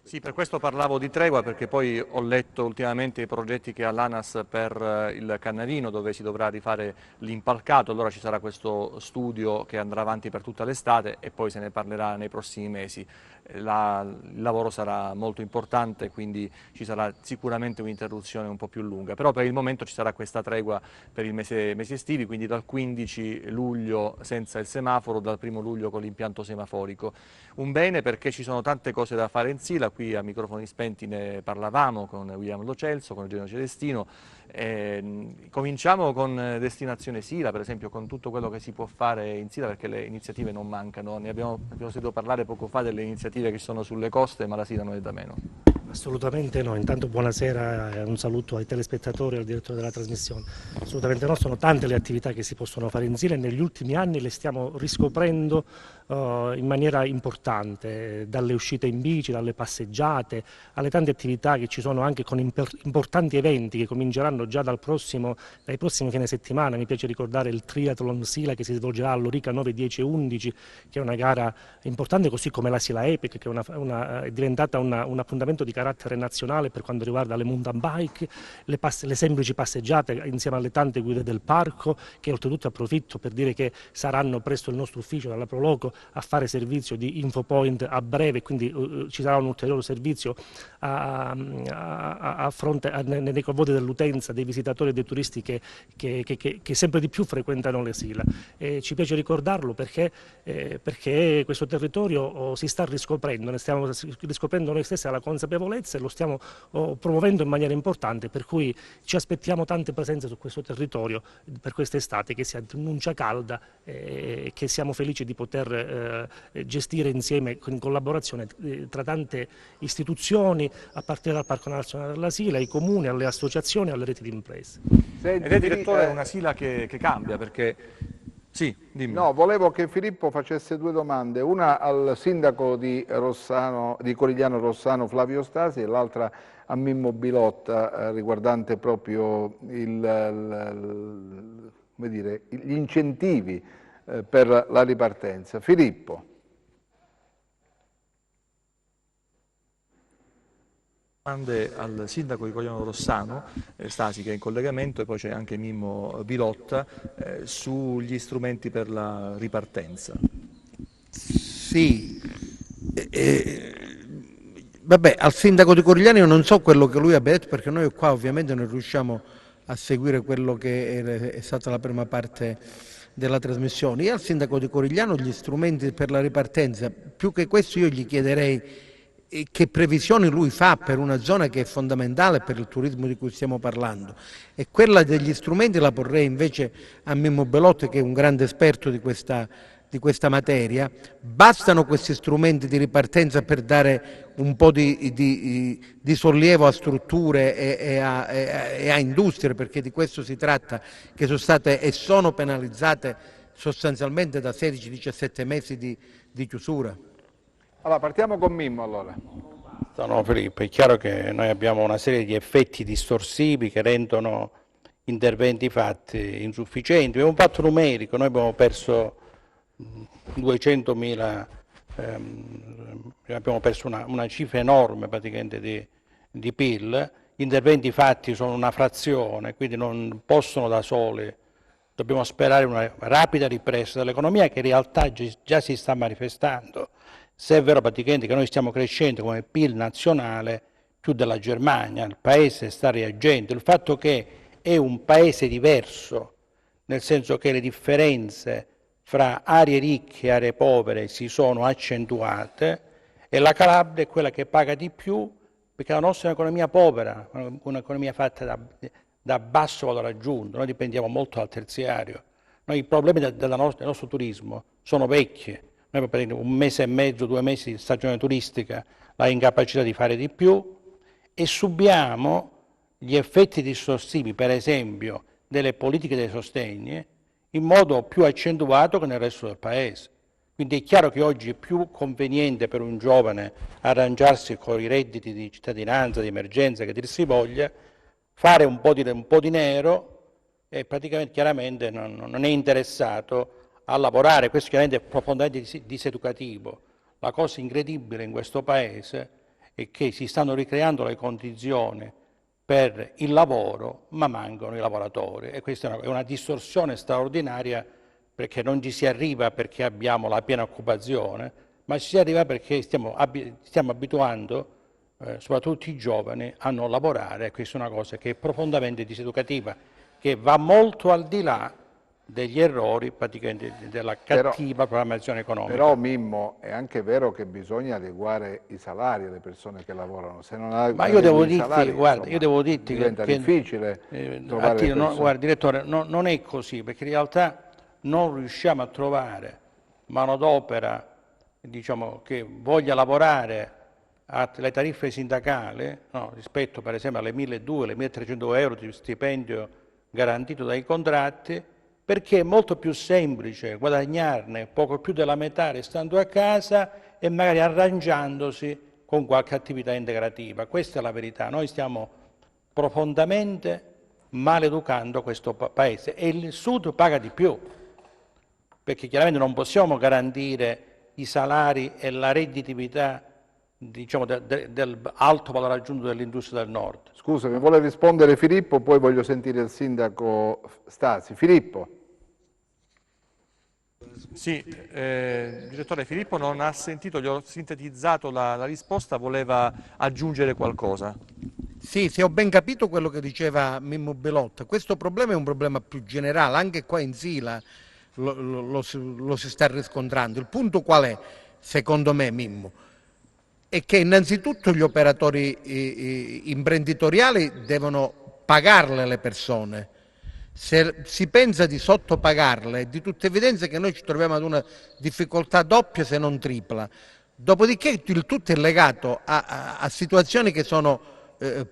H: Sì, per questo parlavo di tregua, perché poi ho letto ultimamente i progetti che ha l'ANAS per il Cannarino, dove si dovrà rifare l'impalcato. Allora ci sarà questo studio che andrà avanti per tutta l'estate e poi se ne parlerà nei prossimi mesi. Il lavoro sarà molto importante, quindi ci sarà sicuramente un'interruzione un po' più lunga, però per il momento ci sarà questa tregua per il mesi estivi, quindi dal 15 luglio senza il semaforo, dal 1° luglio con l'impianto semaforico. Un bene, perché ci sono tante cose da fare in Sila. Qui a microfoni spenti ne parlavamo con William Lo Celso, con Eugenio Celestino. Cominciamo con Destinazione Sila, per esempio, con tutto quello che si può fare in Sila, perché le iniziative non mancano. Abbiamo sentito parlare poco fa delle iniziative che sono sulle coste, ma la Sila non è da meno.
L: Assolutamente no, intanto buonasera e un saluto ai telespettatori e al direttore della trasmissione. Assolutamente no, sono tante le attività che si possono fare in Sila e negli ultimi anni le stiamo riscoprendo in maniera importante, dalle uscite in bici, dalle passeggiate, alle tante attività che ci sono anche con importanti eventi che cominceranno già dai prossimi fine settimana. Mi piace ricordare il Triathlon Sila che si svolgerà all'Orica 9, 10 e 11, che è una gara importante, così come la Sila Epic, che è diventata un appuntamento di carattere nazionale per quanto riguarda le mountain bike, le semplici passeggiate insieme alle tante guide del parco, che oltretutto approfitto per dire che saranno presso il nostro ufficio dalla Proloco a fare servizio di infopoint a breve, quindi ci sarà un ulteriore servizio a fronte nei confronti dell'utenza, dei visitatori e dei turisti che sempre di più frequentano le Sila. Ci piace ricordarlo perché questo territorio si sta riscoprendo, ne stiamo riscoprendo noi stessi alla consapevolezza e lo stiamo promuovendo in maniera importante, per cui ci aspettiamo tante presenze su questo territorio per quest'estate, che si annuncia calda e che siamo felici di poter gestire insieme in collaborazione tra tante istituzioni, a partire dal Parco Nazionale della Sila, ai comuni, alle associazioni, alle reti di imprese.
H: Ed è direttore una Sila che cambia, perché... Sì, dimmi.
A: No, volevo che Filippo facesse due domande, una al sindaco di Corigliano Rossano Flavio Stasi e l'altra a Mimmo Bilotta, riguardante proprio come dire, gli incentivi per la ripartenza. Filippo.
H: Domande al sindaco di Corigliano Rossano, Stasi, che è in collegamento, e poi c'è anche Mimmo Bilotta, sugli strumenti per la ripartenza.
J: Sì, vabbè, al sindaco di Corigliano io non so quello che lui abbia detto, perché noi qua ovviamente non riusciamo a seguire quello che è stata la prima parte della trasmissione. Io al sindaco di Corigliano gli strumenti per la ripartenza, più che questo io gli chiederei che previsioni lui fa per una zona che è fondamentale per il turismo di cui stiamo parlando, e quella degli strumenti la porrei invece a Mimmo Bilotta, che è un grande esperto di questa materia. Bastano questi strumenti di ripartenza per dare un po' di sollievo a strutture e a industrie, perché di questo si tratta, che sono state e sono penalizzate sostanzialmente da 16-17 mesi di chiusura.
A: Allora, partiamo con Mimmo allora.
K: No, Filippo, è chiaro che noi abbiamo una serie di effetti distorsivi che rendono interventi fatti insufficienti. Abbiamo un fatto numerico, noi abbiamo perso 200.000, abbiamo perso una cifra enorme praticamente di PIL, gli interventi fatti sono una frazione, quindi non possono da soli, dobbiamo sperare una rapida ripresa dell'economia che in realtà già si sta manifestando. Se è vero praticamente che noi stiamo crescendo come PIL nazionale più della Germania, il paese sta reagendo, il fatto che è un paese diverso, nel senso che le differenze fra aree ricche e aree povere si sono accentuate, e la Calabria è quella che paga di più perché la nostra è un'economia povera, un'economia fatta da basso valore aggiunto, noi dipendiamo molto dal terziario. I problemi del nostro turismo sono vecchi. Noi per un mese e mezzo, 2 mesi di stagione turistica, la incapacità di fare di più, e subiamo gli effetti distorsivi, per esempio, delle politiche dei sostegni in modo più accentuato che nel resto del paese. Quindi è chiaro che oggi è più conveniente per un giovane arrangiarsi con i redditi di cittadinanza, di emergenza, che dir si voglia, fare un po' di nero, e praticamente chiaramente non è interessato a lavorare. Questo chiaramente è profondamente diseducativo. La cosa incredibile in questo paese è che si stanno ricreando le condizioni per il lavoro, ma mancano i lavoratori, e questa è una distorsione straordinaria, perché non ci si arriva perché abbiamo la piena occupazione, ma ci si arriva perché stiamo abituando soprattutto i giovani a non lavorare, e questa è una cosa che è profondamente diseducativa, che va molto al di là degli errori praticamente della cattiva programmazione economica.
A: Però Mimmo, è anche vero che bisogna adeguare i salari alle persone che lavorano. Se non
K: ma io devo dirti, guarda, io devo dirti
A: diventa difficile trovare le persone.
K: Guarda, direttore, non è così, perché in realtà non riusciamo a trovare manodopera, diciamo, che voglia lavorare alle tariffe sindacali, no, rispetto per esempio alle 1.200, alle 1.300 euro di stipendio garantito dai contratti, perché è molto più semplice guadagnarne poco più della metà restando a casa e magari arrangiandosi con qualche attività integrativa. Questa è la verità. Noi stiamo profondamente maleducando questo paese, e il Sud paga di più, perché chiaramente non possiamo garantire i salari e la redditività diciamo, del alto valore aggiunto dell'industria del nord.
A: Scusa, mi vuole rispondere Filippo, poi voglio sentire il sindaco Stasi. Filippo.
H: Sì, direttore, Filippo non ha sentito, gli ho sintetizzato la risposta, voleva aggiungere qualcosa.
J: Sì, se ho ben capito quello che diceva Mimmo Belotta, questo problema è un problema più generale, anche qua in Sila lo si sta riscontrando. Il punto qual è, secondo me, Mimmo? È che innanzitutto gli operatori imprenditoriali devono pagarle le persone. Se si pensa di sottopagarle, è di tutta evidenza che noi ci troviamo ad una difficoltà doppia se non tripla. Dopodiché il tutto è legato a situazioni che sono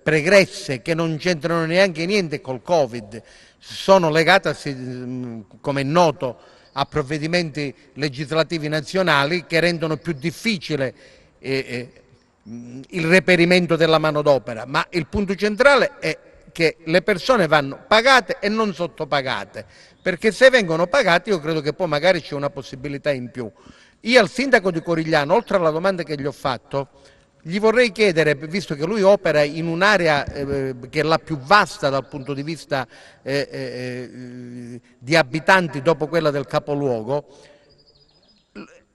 J: pregresse, che non c'entrano neanche niente col Covid, sono legate, come è noto, a provvedimenti legislativi nazionali che rendono più difficile il reperimento della manodopera, ma il punto centrale è che le persone vanno pagate e non sottopagate, perché se vengono pagate io credo che poi magari c'è una possibilità in più. Io al sindaco di Corigliano, oltre alla domanda che gli ho fatto, gli vorrei chiedere, visto che lui opera in un'area che è la più vasta dal punto di vista di abitanti dopo quella del capoluogo,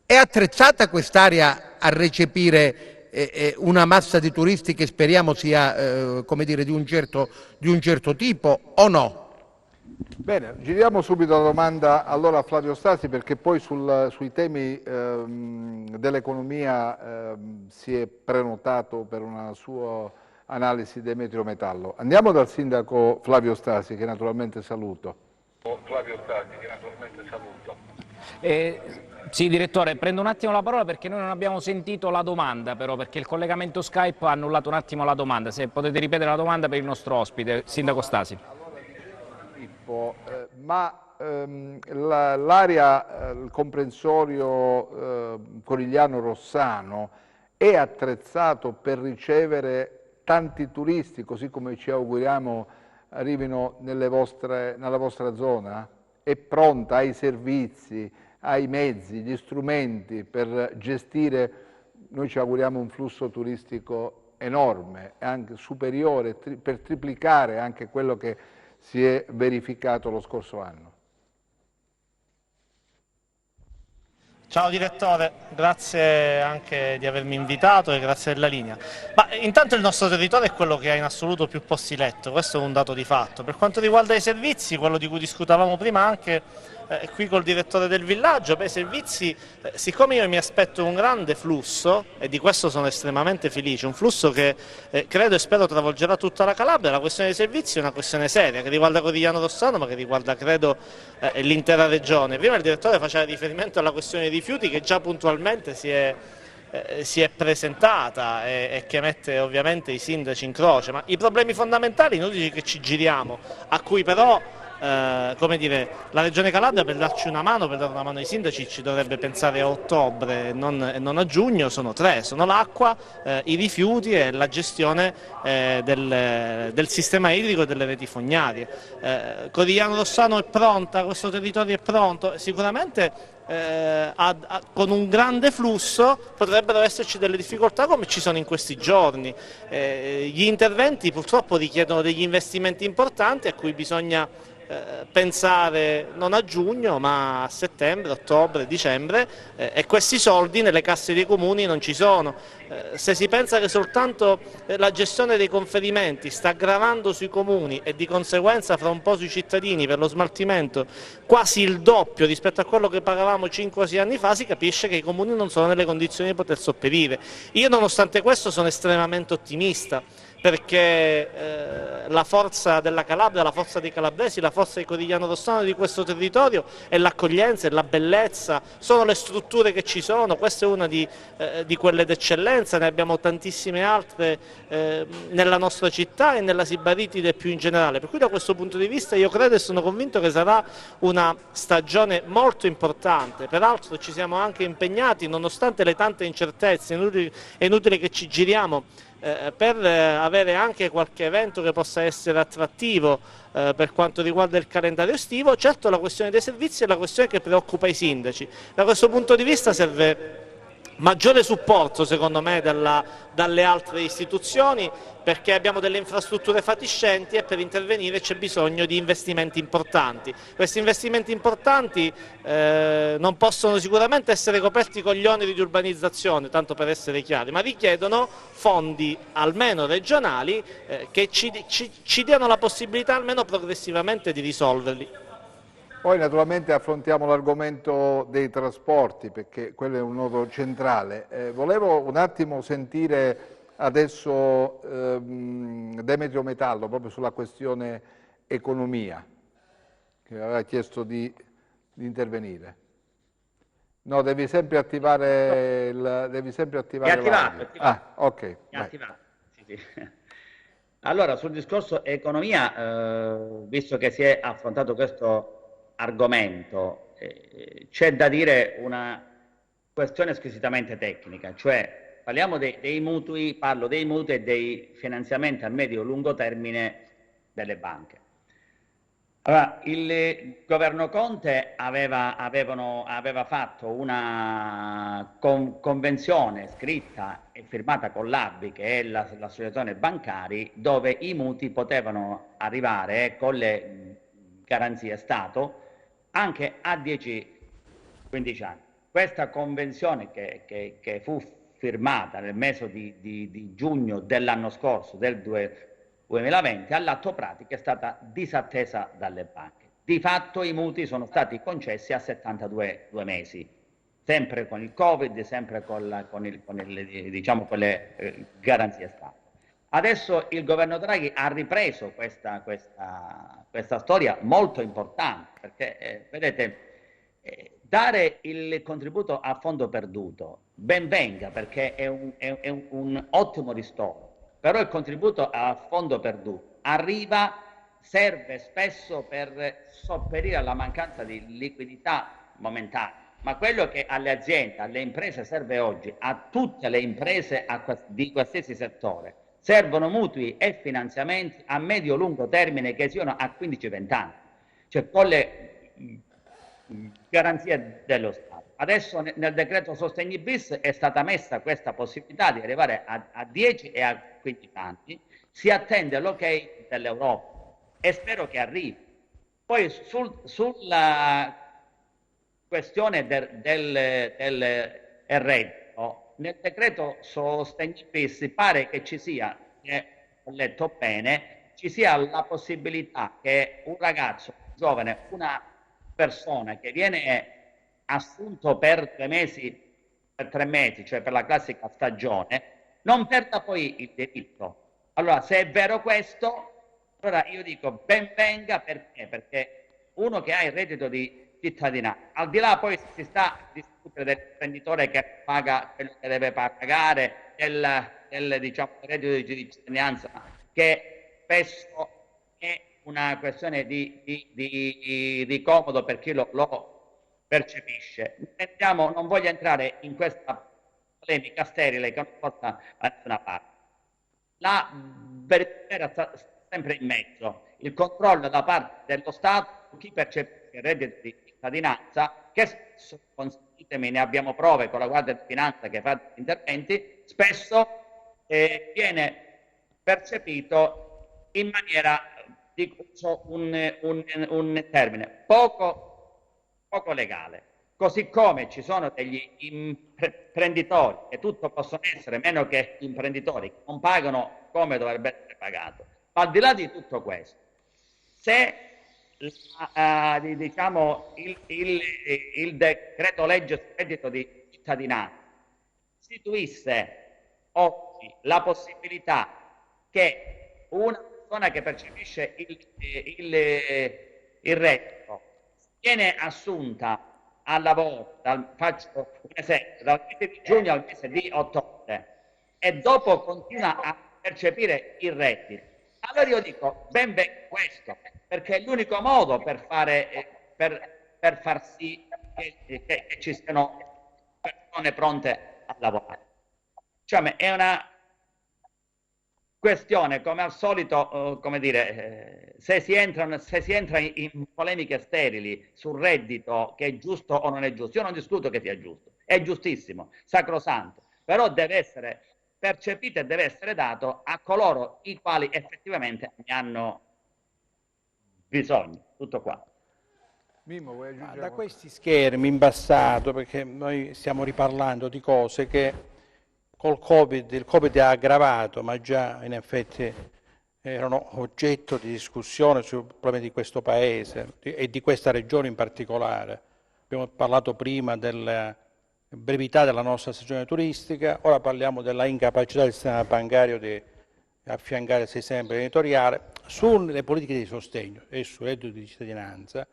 J: è attrezzata quest'area a recepire una massa di turisti che speriamo sia come dire, di un certo tipo o no?
A: Bene, giriamo subito la domanda allora a Flavio Stasi, perché poi sui temi dell'economia si è prenotato per una sua analisi Demetrio Metallo. Andiamo dal sindaco Flavio Stasi, che naturalmente saluto.
F: Sì, direttore, prendo un attimo la parola perché noi non abbiamo sentito la domanda, però, perché il collegamento Skype ha annullato un attimo la domanda. Se potete ripetere la domanda per il nostro ospite, sindaco Stasi.
A: L'area, il comprensorio Corigliano-Rossano è attrezzato per ricevere tanti turisti, così come ci auguriamo arrivino nella vostra zona? È pronta, ha i servizi, ha i mezzi, gli strumenti per gestire, noi ci auguriamo, un flusso turistico enorme, anche superiore, per triplicare anche quello che si è verificato lo scorso anno?
M: Ciao direttore, grazie anche di avermi invitato e grazie della linea. Intanto il nostro territorio è quello che ha in assoluto più posti letto, questo è un dato di fatto. Per quanto riguarda i servizi, quello di cui discutavamo prima anche qui col direttore del villaggio, per i servizi, siccome io mi aspetto un grande flusso, e di questo sono estremamente felice, un flusso che credo e spero travolgerà tutta la Calabria, la questione dei servizi è una questione seria che riguarda Corigliano Rossano, ma che riguarda credo l'intera regione. Prima il direttore faceva riferimento alla questione dei rifiuti che già puntualmente si è presentata e che mette ovviamente i sindaci in croce, ma i problemi fondamentali inutili che ci giriamo, a cui però come dire, la Regione Calabria, per darci una mano, per dare una mano ai sindaci, ci dovrebbe pensare a ottobre e non a giugno. Sono tre: sono l'acqua, i rifiuti e la gestione del sistema idrico e delle reti fognarie. Corigliano Rossano è pronta, questo territorio è pronto, sicuramente con un grande flusso potrebbero esserci delle difficoltà come ci sono in questi giorni. Gli interventi purtroppo richiedono degli investimenti importanti a cui bisogna pensare non a giugno ma a settembre, ottobre, dicembre, e questi soldi nelle casse dei comuni non ci sono. Se si pensa che soltanto la gestione dei conferimenti sta gravando sui comuni e di conseguenza fra un po' sui cittadini per lo smaltimento quasi il doppio rispetto a quello che pagavamo 5 o 6 anni fa, si capisce che i comuni non sono nelle condizioni di poter sopperire. Io nonostante questo sono estremamente ottimista, perché la forza della Calabria, la forza dei calabresi, la forza di Corigliano Rossano, di questo territorio, è l'accoglienza, è la bellezza, sono le strutture che ci sono. Questa è una di quelle d'eccellenza, ne abbiamo tantissime altre nella nostra città e nella Sibaritide più in generale, per cui da questo punto di vista io credo e sono convinto che sarà una stagione molto importante. Peraltro ci siamo anche impegnati, nonostante le tante incertezze, è inutile che ci giriamo, per avere anche qualche evento che possa essere attrattivo per quanto riguarda il calendario estivo. Certo, la questione dei servizi è la questione che preoccupa i sindaci. Da questo punto di vista serve maggiore supporto secondo me dalle altre istituzioni, perché abbiamo delle infrastrutture fatiscenti e per intervenire c'è bisogno di investimenti importanti. Questi investimenti importanti non possono sicuramente essere coperti con gli oneri di urbanizzazione, tanto per essere chiari, ma richiedono fondi almeno regionali che ci diano la possibilità almeno progressivamente di risolverli.
A: Poi naturalmente affrontiamo l'argomento dei trasporti, perché quello è un nodo centrale. Volevo un attimo sentire adesso Demetrio Metallo, proprio sulla questione economia, che aveva chiesto di intervenire. No, devi sempre attivare il... Devi sempre attivare
C: è attivato.
A: Ah, ok.
C: È attivato. Sì. Allora, sul discorso economia, visto che si è affrontato questo argomento, c'è da dire una questione squisitamente tecnica, cioè parliamo dei mutui, parlo dei mutui e dei finanziamenti a medio-lungo termine delle banche. Allora, il governo Conte aveva fatto una convenzione scritta e firmata con l'ABI, che è l'associazione bancari, dove i mutui potevano arrivare con le garanzie Stato anche a 10-15 anni. Questa convenzione che fu firmata nel mese di giugno dell'anno scorso, del 2020, all'atto pratico è stata disattesa dalle banche. Di fatto i mutui sono stati concessi a 72 mesi, sempre con il Covid, sempre con le garanzie Stato. Adesso il governo Draghi ha ripreso questa storia molto importante, perché vedete, dare il contributo a fondo perduto ben venga, perché è un ottimo ristoro, però il contributo a fondo perduto serve spesso per sopperire alla mancanza di liquidità momentanea, ma quello che alle aziende, alle imprese serve oggi, a tutte le imprese di qualsiasi settore, servono mutui e finanziamenti a medio-lungo termine che siano a 15-20 anni, cioè con le garanzie dello Stato. Adesso nel decreto Sostegni bis è stata messa questa possibilità di arrivare a 10 e a 15 anni, si attende l'ok dell'Europa e spero che arrivi. Poi sulla questione del reddito, nel decreto Sostegni bis pare che ci sia, se ho letto bene, ci sia la possibilità che un ragazzo, un giovane, una persona che viene assunto per 2 mesi, per 3 mesi, cioè per la classica stagione, non perda poi il diritto. Allora, se è vero questo, allora io dico ben venga, perché uno che ha il reddito di cittadinanza, al di là poi si sta a discutere dell'imprenditore che paga quello che deve pagare, del reddito di cittadinanza, che spesso è una questione di comodo per chi lo percepisce. Non voglio entrare in questa polemica sterile che non porta a nessuna parte. La verità sta sempre in mezzo, il controllo da parte dello Stato su chi percepisce il reddito di cittadinanza, che spesso, consentitemi, ne abbiamo prove con la Guardia di Finanza che fa interventi, spesso viene percepito in maniera, uso un termine, poco legale. Così come ci sono degli imprenditori che tutto possono essere, meno che imprenditori, che non pagano come dovrebbe essere pagato. Ma al di là di tutto questo, se il decreto legge sul reddito di cittadinanza istituisse oggi la possibilità che una persona che percepisce il reddito viene assunta al lavoro, faccio un esempio, dal mese di giugno al mese di ottobre e dopo continua a percepire il reddito, allora io dico ben venga questo, perché è l'unico modo per far sì che ci siano persone pronte a lavorare. Cioè, è una questione, come al solito, come dire, se si entra in polemiche sterili sul reddito, che è giusto o non è giusto, io non discuto che sia giusto, è giustissimo, sacrosanto, però deve essere percepito e deve essere dato a coloro i quali effettivamente ne hanno bisogno. Tutto qua.
A: Mimmo, vuoi aggiungere?
K: Da questi schermi in passato, perché noi stiamo riparlando di cose che col Covid, il Covid ha aggravato, ma già in effetti erano oggetto di discussione sui problemi di questo Paese e di questa regione in particolare. Abbiamo parlato prima della brevità della nostra stagione turistica, ora parliamo della incapacità del sistema bancario di affiancare il sistema imprenditoriale. Sulle politiche di sostegno e sul reddito di cittadinanza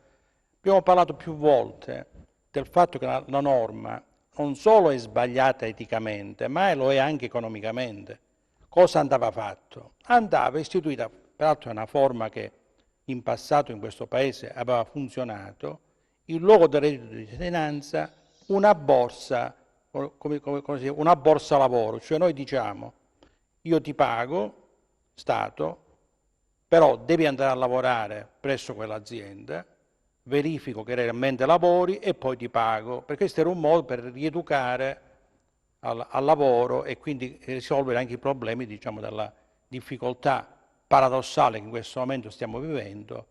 K: abbiamo parlato più volte del fatto che la norma non solo è sbagliata eticamente, ma lo è anche economicamente. Cosa andava fatto? Andava istituita, peraltro è una forma che in passato in questo Paese aveva funzionato, in luogo del reddito di cittadinanza, una borsa, una borsa lavoro, cioè noi diciamo io ti pago, Stato, però devi andare a lavorare presso quell'azienda, verifico che realmente lavori e poi ti pago, perché questo era un modo per rieducare al lavoro e quindi risolvere anche i problemi, diciamo, della difficoltà paradossale che in questo momento stiamo vivendo,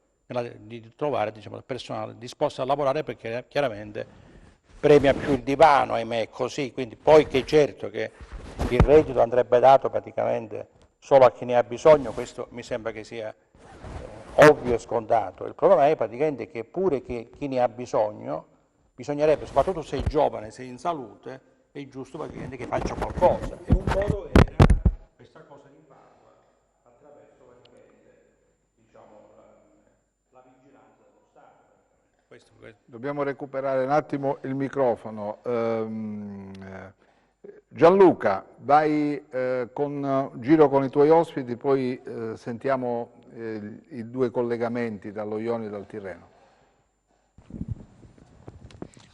K: di trovare, diciamo, il personale disposto a lavorare, perché chiaramente premia più il divano, ahimè, è così, quindi poi che certo che il reddito andrebbe dato praticamente solo a chi ne ha bisogno, questo mi sembra che sia ovvio e scontato. Il problema è praticamente che pure chi ne ha bisogno, bisognerebbe, soprattutto se è giovane, se è in salute, è giusto praticamente che faccia qualcosa. E un modo era questa cosa di farla attraverso diciamo, la vigilanza dello Stato. Questo.
A: Dobbiamo recuperare un attimo il microfono. Gianluca, vai giro con i tuoi ospiti, poi sentiamo i due collegamenti dallo Ionio e dal Tirreno.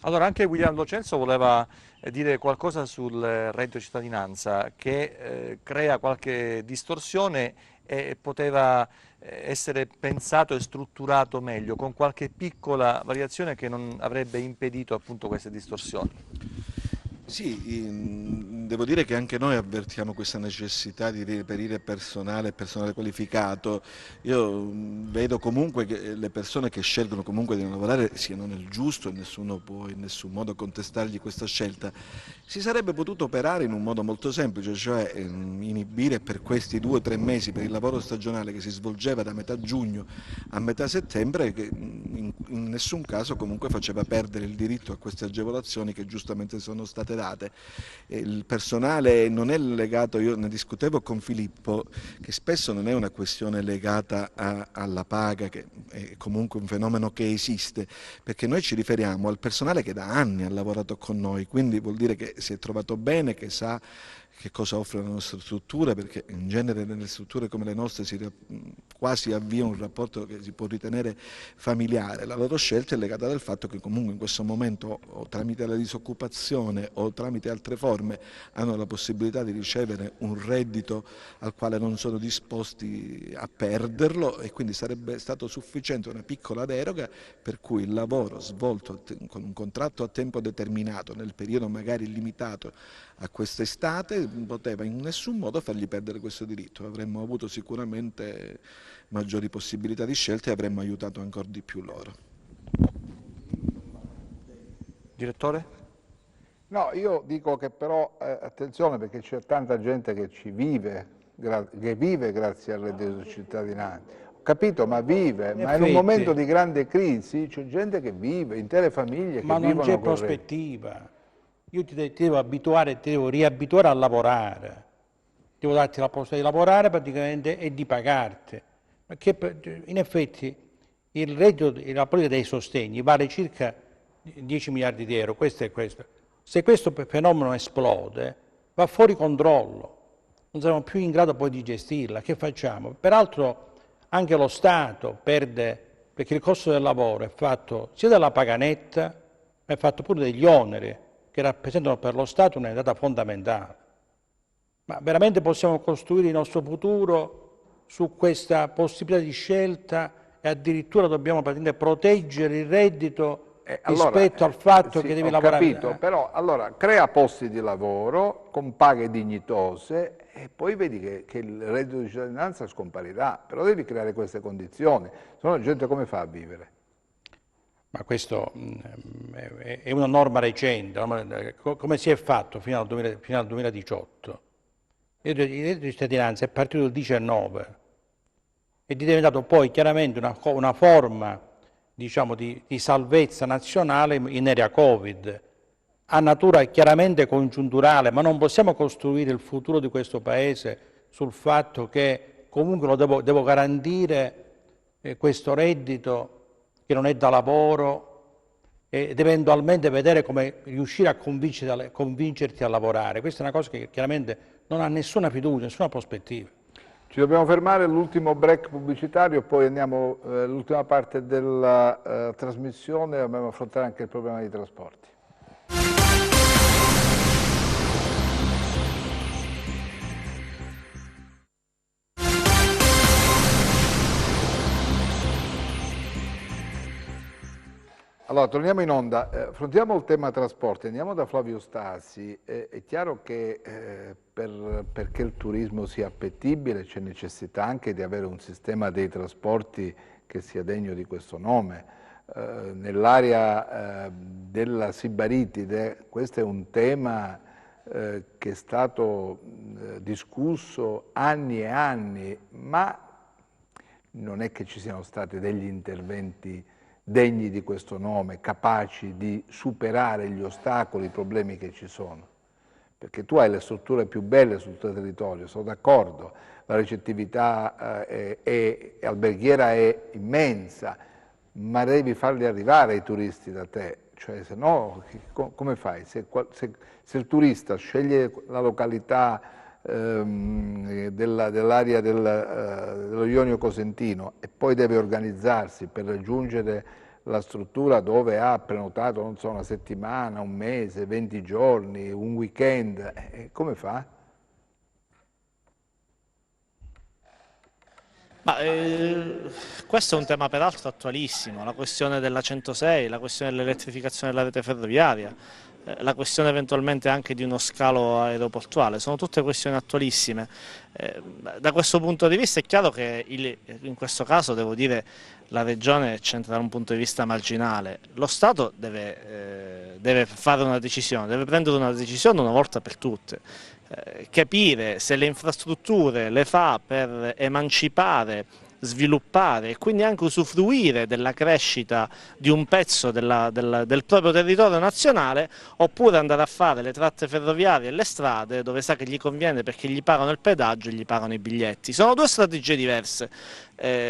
H: Allora, anche Guglielmo Locenzo voleva dire qualcosa sul reddito di cittadinanza, che crea qualche distorsione e poteva essere pensato e strutturato meglio, con qualche piccola variazione che non avrebbe impedito appunto queste distorsioni.
I: Sì, devo dire che anche noi avvertiamo questa necessità di reperire personale qualificato. Io vedo comunque che le persone che scelgono comunque di lavorare siano nel giusto e nessuno può in nessun modo contestargli questa scelta. Si sarebbe potuto operare in un modo molto semplice, cioè inibire per questi 2 o 3 mesi per il lavoro stagionale che si svolgeva da metà giugno a metà settembre, che in nessun caso comunque faceva perdere il diritto a queste agevolazioni che giustamente sono state date. Il personale non è legato, io ne discutevo con Filippo, che spesso non è una questione legata alla paga, che è comunque un fenomeno che esiste, perché noi ci riferiamo al personale che da anni ha lavorato con noi, quindi vuol dire che si è trovato bene, che sa che cosa offre la nostra struttura, perché in genere nelle strutture come le nostre si quasi avvia un rapporto che si può ritenere familiare. La loro scelta è legata dal fatto che comunque in questo momento, o tramite la disoccupazione o tramite altre forme, hanno la possibilità di ricevere un reddito al quale non sono disposti a perderlo, e quindi sarebbe stato sufficiente una piccola deroga per cui il lavoro svolto con un contratto a tempo determinato nel periodo magari limitato a quest'estate poteva in nessun modo fargli perdere questo diritto. Avremmo avuto sicuramente maggiori possibilità di scelta e avremmo aiutato ancora di più loro.
H: Direttore?
A: No, io dico che però attenzione, perché c'è tanta gente che vive grazie al reddito di cittadinanza. Ho capito, ma vive, ma in un momento di grande crisi c'è gente che vive, intere famiglie che vivono.
K: Ma non c'è prospettiva. Io ti devo abituare, ti devo riabituare a lavorare, devo darti la possibilità di lavorare praticamente e di pagarti, perché in effetti il reddito, la politica dei sostegni vale circa 10 miliardi di euro, questo è questo. Se questo fenomeno esplode va fuori controllo, non saremo più in grado poi di gestirla, che facciamo? Peraltro anche lo Stato perde, perché il costo del lavoro è fatto sia dalla paga netta, ma è fatto pure degli oneri, che rappresentano per lo Stato un'entrata fondamentale. Ma veramente possiamo costruire il nostro futuro su questa possibilità di scelta e addirittura dobbiamo praticamente proteggere il reddito rispetto al fatto
A: sì,
K: che devi
A: ho
K: lavorare?
A: Capito, però allora crea posti di lavoro con paghe dignitose e poi vedi che il reddito di cittadinanza scomparirà, però devi creare queste condizioni, se no la gente come fa a vivere?
K: Ma questo è una norma recente, come si è fatto fino al 2018? Il reddito di cittadinanza è partito dal 2019 ed è diventato poi chiaramente una forma, diciamo, di salvezza nazionale in area Covid. Ha natura chiaramente congiunturale, ma non possiamo costruire il futuro di questo Paese sul fatto che comunque lo devo garantire questo reddito che non è da lavoro ed eventualmente vedere come riuscire a convincerti a lavorare. Questa è una cosa che chiaramente non ha nessuna fiducia, nessuna prospettiva.
A: Ci dobbiamo fermare, l'ultimo break pubblicitario, poi andiamo all'ultima parte della trasmissione, dobbiamo affrontare anche il problema dei trasporti. Allora, torniamo in onda, affrontiamo il tema trasporti, andiamo da Flavio Stasi. È chiaro che perché il turismo sia appetibile c'è necessità anche di avere un sistema dei trasporti che sia degno di questo nome. Nell'area della Sibaritide questo è un tema che è stato discusso anni e anni, ma non è che ci siano stati degli interventi degni di questo nome, capaci di superare gli ostacoli, i problemi che ci sono. Perché tu hai le strutture più belle sul tuo territorio, sono d'accordo, la ricettività alberghiera è immensa, ma devi farli arrivare i turisti da te, cioè se no come fai? Se il turista sceglie la località dell'area dello Ionio Cosentino e poi deve organizzarsi per raggiungere la struttura dove ha prenotato, non so, una settimana, un mese, 20 giorni, un weekend, come fa?
M: Ma, questo è un tema peraltro attualissimo, la questione della 106, la questione dell'elettrificazione della rete ferroviaria, la questione eventualmente anche di uno scalo aeroportuale, sono tutte questioni attualissime. Da questo punto di vista è chiaro che in questo caso devo dire la Regione c'entra da un punto di vista marginale, lo Stato deve fare una decisione, deve prendere una decisione una volta per tutte, capire se le infrastrutture le fa per emancipare, sviluppare e quindi anche usufruire della crescita di un pezzo del proprio territorio nazionale, oppure andare a fare le tratte ferroviarie e le strade dove sa che gli conviene perché gli pagano il pedaggio e gli pagano i biglietti. Sono due strategie diverse.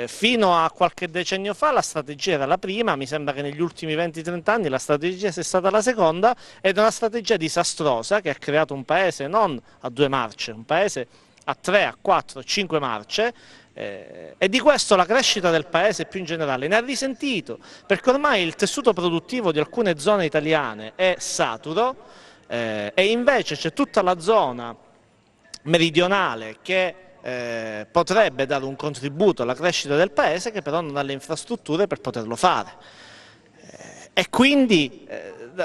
M: Fino a qualche decennio fa la strategia era la prima, mi sembra che negli ultimi 20-30 anni la strategia sia stata la seconda, ed è una strategia disastrosa che ha creato un paese non a 2 marce, un paese a 3, a 4, 5 marce, e di questo la crescita del paese più in generale ne ha risentito, perché ormai il tessuto produttivo di alcune zone italiane è saturo, e invece c'è tutta la zona meridionale che potrebbe dare un contributo alla crescita del paese, che però non ha le infrastrutture per poterlo fare. E quindi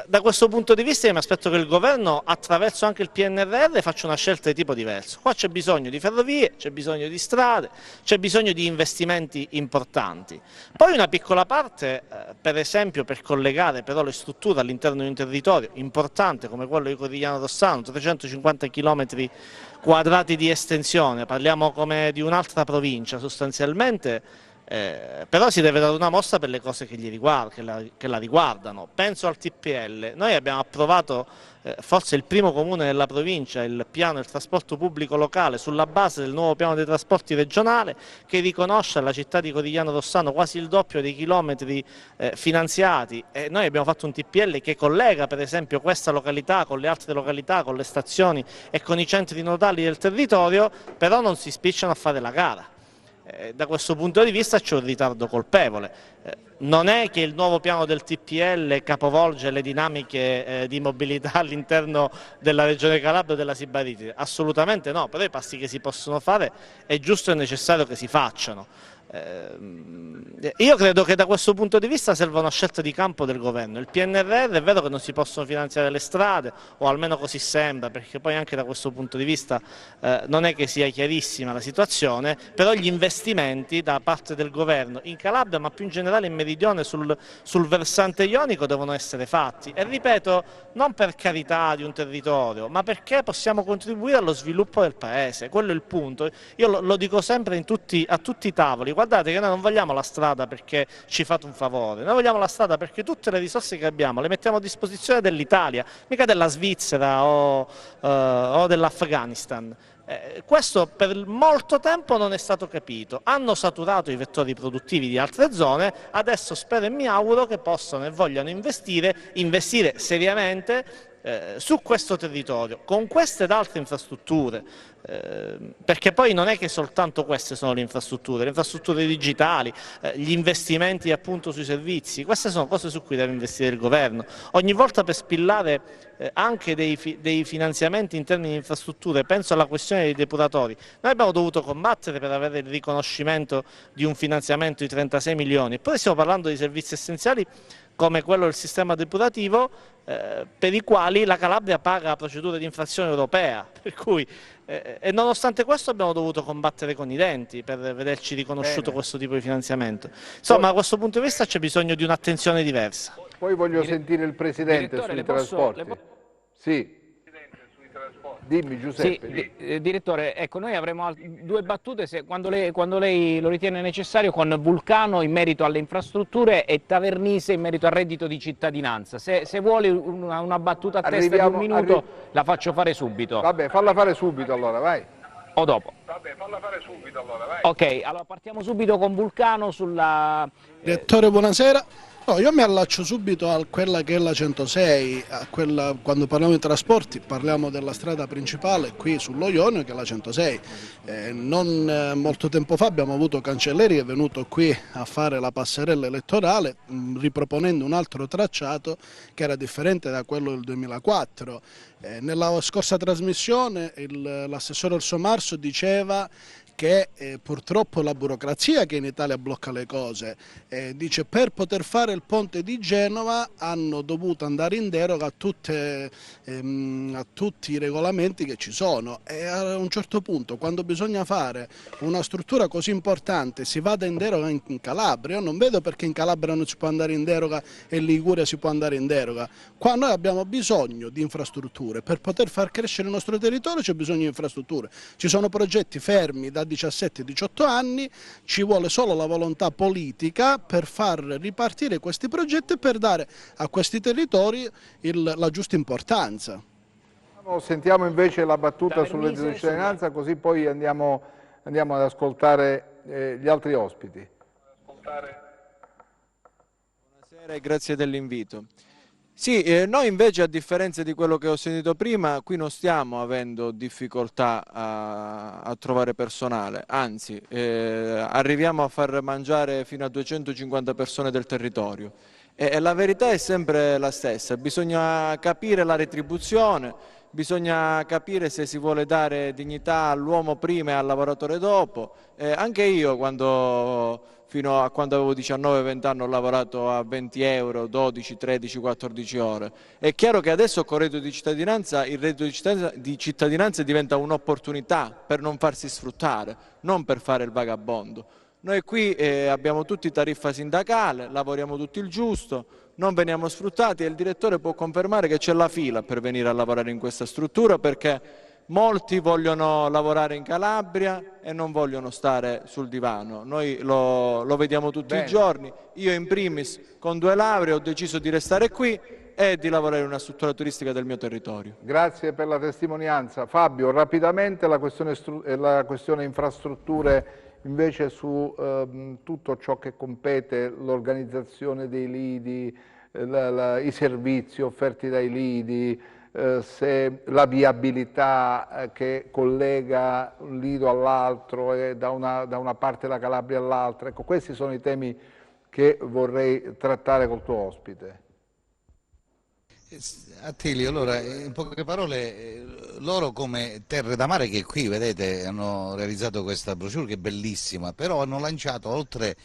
M: da questo punto di vista io mi aspetto che il governo, attraverso anche il PNRR, faccia una scelta di tipo diverso. Qua c'è bisogno di ferrovie, c'è bisogno di strade, c'è bisogno di investimenti importanti. Poi una piccola parte, per esempio per collegare però le strutture all'interno di un territorio importante come quello di Corigliano Rossano, 350 km quadrati di estensione, parliamo come di un'altra provincia sostanzialmente. Però si deve dare una mossa per le cose che la riguardano. Penso al TPL, noi abbiamo approvato forse il primo comune della provincia il piano del trasporto pubblico locale sulla base del nuovo piano dei trasporti regionale, che riconosce alla città di Corigliano Rossano quasi il doppio dei chilometri finanziati, e noi abbiamo fatto un TPL che collega per esempio questa località con le altre località, con le stazioni e con i centri nodali del territorio, però non si spicciano a fare la gara. Da questo punto di vista c'è un ritardo colpevole. Non è che il nuovo piano del TPL capovolge le dinamiche di mobilità all'interno della Regione Calabria o della Sibaritide, assolutamente no, però i passi che si possono fare è giusto e necessario che si facciano. Io credo che da questo punto di vista serva una scelta di campo del governo. Il PNRR è vero che non si possono finanziare le strade, o almeno così sembra, perché poi anche da questo punto di vista non è che sia chiarissima la situazione, però gli investimenti da parte del governo in Calabria, ma più in generale in Meridione sul versante ionico, devono essere fatti. E ripeto, non per carità di un territorio, ma perché possiamo contribuire allo sviluppo del paese, quello è il punto. Io lo dico sempre a tutti i tavoli. Guardate che noi non vogliamo la strada perché ci fate un favore, noi vogliamo la strada perché tutte le risorse che abbiamo le mettiamo a disposizione dell'Italia, mica della Svizzera o dell'Afghanistan. Questo per molto tempo non è stato capito, hanno saturato i vettori produttivi di altre zone, adesso spero e mi auguro che possano e vogliano investire seriamente su questo territorio, con queste ed altre infrastrutture, perché poi non è che soltanto queste sono le infrastrutture digitali, gli investimenti appunto sui servizi, queste sono cose su cui deve investire il governo. Ogni volta per spillare anche dei finanziamenti in termini di infrastrutture, penso alla questione dei depuratori, noi abbiamo dovuto combattere per avere il riconoscimento di un finanziamento di 36 milioni, eppure stiamo parlando di servizi essenziali come quello del sistema depurativo, per i quali la Calabria paga procedure di infrazione europea, per cui, e nonostante questo abbiamo dovuto combattere con i denti per vederci riconosciuto questo tipo di finanziamento. Insomma, da questo punto di vista c'è bisogno di un'attenzione diversa.
A: Poi voglio sentire il Presidente sui trasporti. Sì. Dimmi Giuseppe.
F: Sì, Direttore, ecco, noi avremo due battute quando lei lo ritiene necessario, con Vulcano in merito alle infrastrutture e Tavernise in merito al reddito di cittadinanza. Se vuole una battuta a testa di un minuto la faccio fare subito.
A: Vabbè, falla fare subito allora, vai.
F: O dopo.
N: Vabbè, falla fare subito allora, vai.
F: Ok, allora partiamo subito con Vulcano sulla...
O: Direttore, buonasera. No, io mi allaccio subito a quella che è la 106, quando parliamo di trasporti parliamo della strada principale qui sullo Ionio, che è la 106. Non molto tempo fa abbiamo avuto Cancelleri che è venuto qui a fare la passerella elettorale riproponendo un altro tracciato che era differente da quello del 2004. Nella scorsa trasmissione l'assessore Orso Marso diceva che purtroppo la burocrazia che in Italia blocca le cose, dice per poter fare il ponte di Genova hanno dovuto andare in deroga a tutti i regolamenti che ci sono e a un certo punto quando bisogna fare una struttura così importante si vada in deroga in Calabria. Io non vedo perché in Calabria non si può andare in deroga e in Liguria si può andare in deroga. Qua noi abbiamo bisogno di infrastrutture, per poter far crescere il nostro territorio c'è bisogno di infrastrutture, ci sono progetti fermi da 17-18 anni, ci vuole solo la volontà politica per far ripartire questi progetti e per dare a questi territori la giusta importanza.
A: Sentiamo invece la battuta sul reddito di cittadinanza, così poi andiamo ad ascoltare gli altri ospiti.
P: Buonasera e grazie dell'invito. Sì, noi invece a differenza di quello che ho sentito prima, qui non stiamo avendo difficoltà a trovare personale, anzi arriviamo a far mangiare fino a 250 persone del territorio e la verità è sempre la stessa, bisogna capire la retribuzione, bisogna capire se si vuole dare dignità all'uomo prima e al lavoratore dopo. Anche io fino a quando avevo 19-20 anni ho lavorato a 20 euro, 12, 13, 14 ore. È chiaro che adesso con il reddito di cittadinanza diventa un'opportunità per non farsi sfruttare, non per fare il vagabondo. Noi qui abbiamo tutti tariffa sindacale, lavoriamo tutti il giusto, non veniamo sfruttati e il direttore può confermare che c'è la fila per venire a lavorare in questa struttura perché molti vogliono lavorare in Calabria e non vogliono stare sul divano. Noi lo vediamo tutti i giorni. Io in primis con 2 lauree ho deciso di restare qui e di lavorare in una struttura turistica del mio territorio.
A: Grazie per la testimonianza. Fabio, rapidamente la questione infrastrutture invece su tutto ciò che compete l'organizzazione dei lidi, i servizi offerti dai lidi, se la viabilità che collega un lido all'altro e da una parte della Calabria all'altra. Ecco, questi sono i temi che vorrei trattare col tuo ospite.
D: Attilio, allora, in poche parole, loro come Terre da Mare, che qui, vedete, hanno realizzato questa brochure che è bellissima, però hanno lanciato, oltre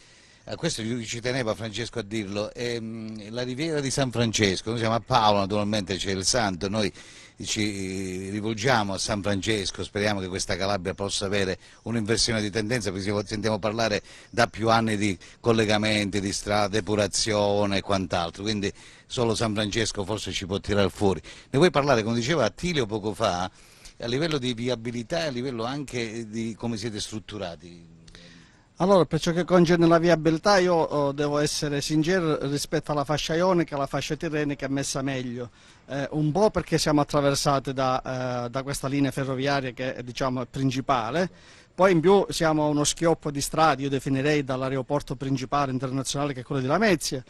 D: a questo ci teneva Francesco a dirlo, la riviera di San Francesco. Noi siamo a Paolo, naturalmente c'è il santo, noi ci rivolgiamo a San Francesco, speriamo che questa Calabria possa avere un'inversione di tendenza, perché sentiamo parlare da più anni di collegamenti, di strada, depurazione e quant'altro, quindi solo San Francesco forse ci può tirare fuori. Ne vuoi parlare, come diceva Attilio poco fa, a livello di viabilità e a livello anche di come siete strutturati?
E: Allora, per ciò che concerne la viabilità, io devo essere sincero rispetto alla fascia ionica, la fascia tirrenica è messa meglio, un po' perché siamo attraversati da questa linea ferroviaria che diciamo è principale, poi in più siamo a uno schioppo di strade, io definirei dall'aeroporto principale internazionale che è quello di Lamezia.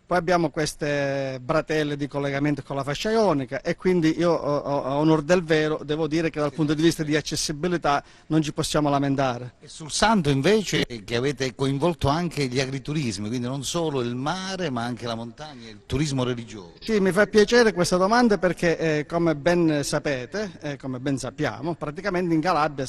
E: Poi abbiamo queste bratelle di collegamento con la fascia ionica e quindi io a onor del vero devo dire che dal punto di vista di accessibilità non ci possiamo lamentare.
D: E sul Santo invece che avete coinvolto anche gli agriturismi, quindi non solo il mare ma anche la montagna, il turismo religioso.
E: Sì, mi fa piacere questa domanda perché come ben sapete, come ben sappiamo, praticamente in Calabria,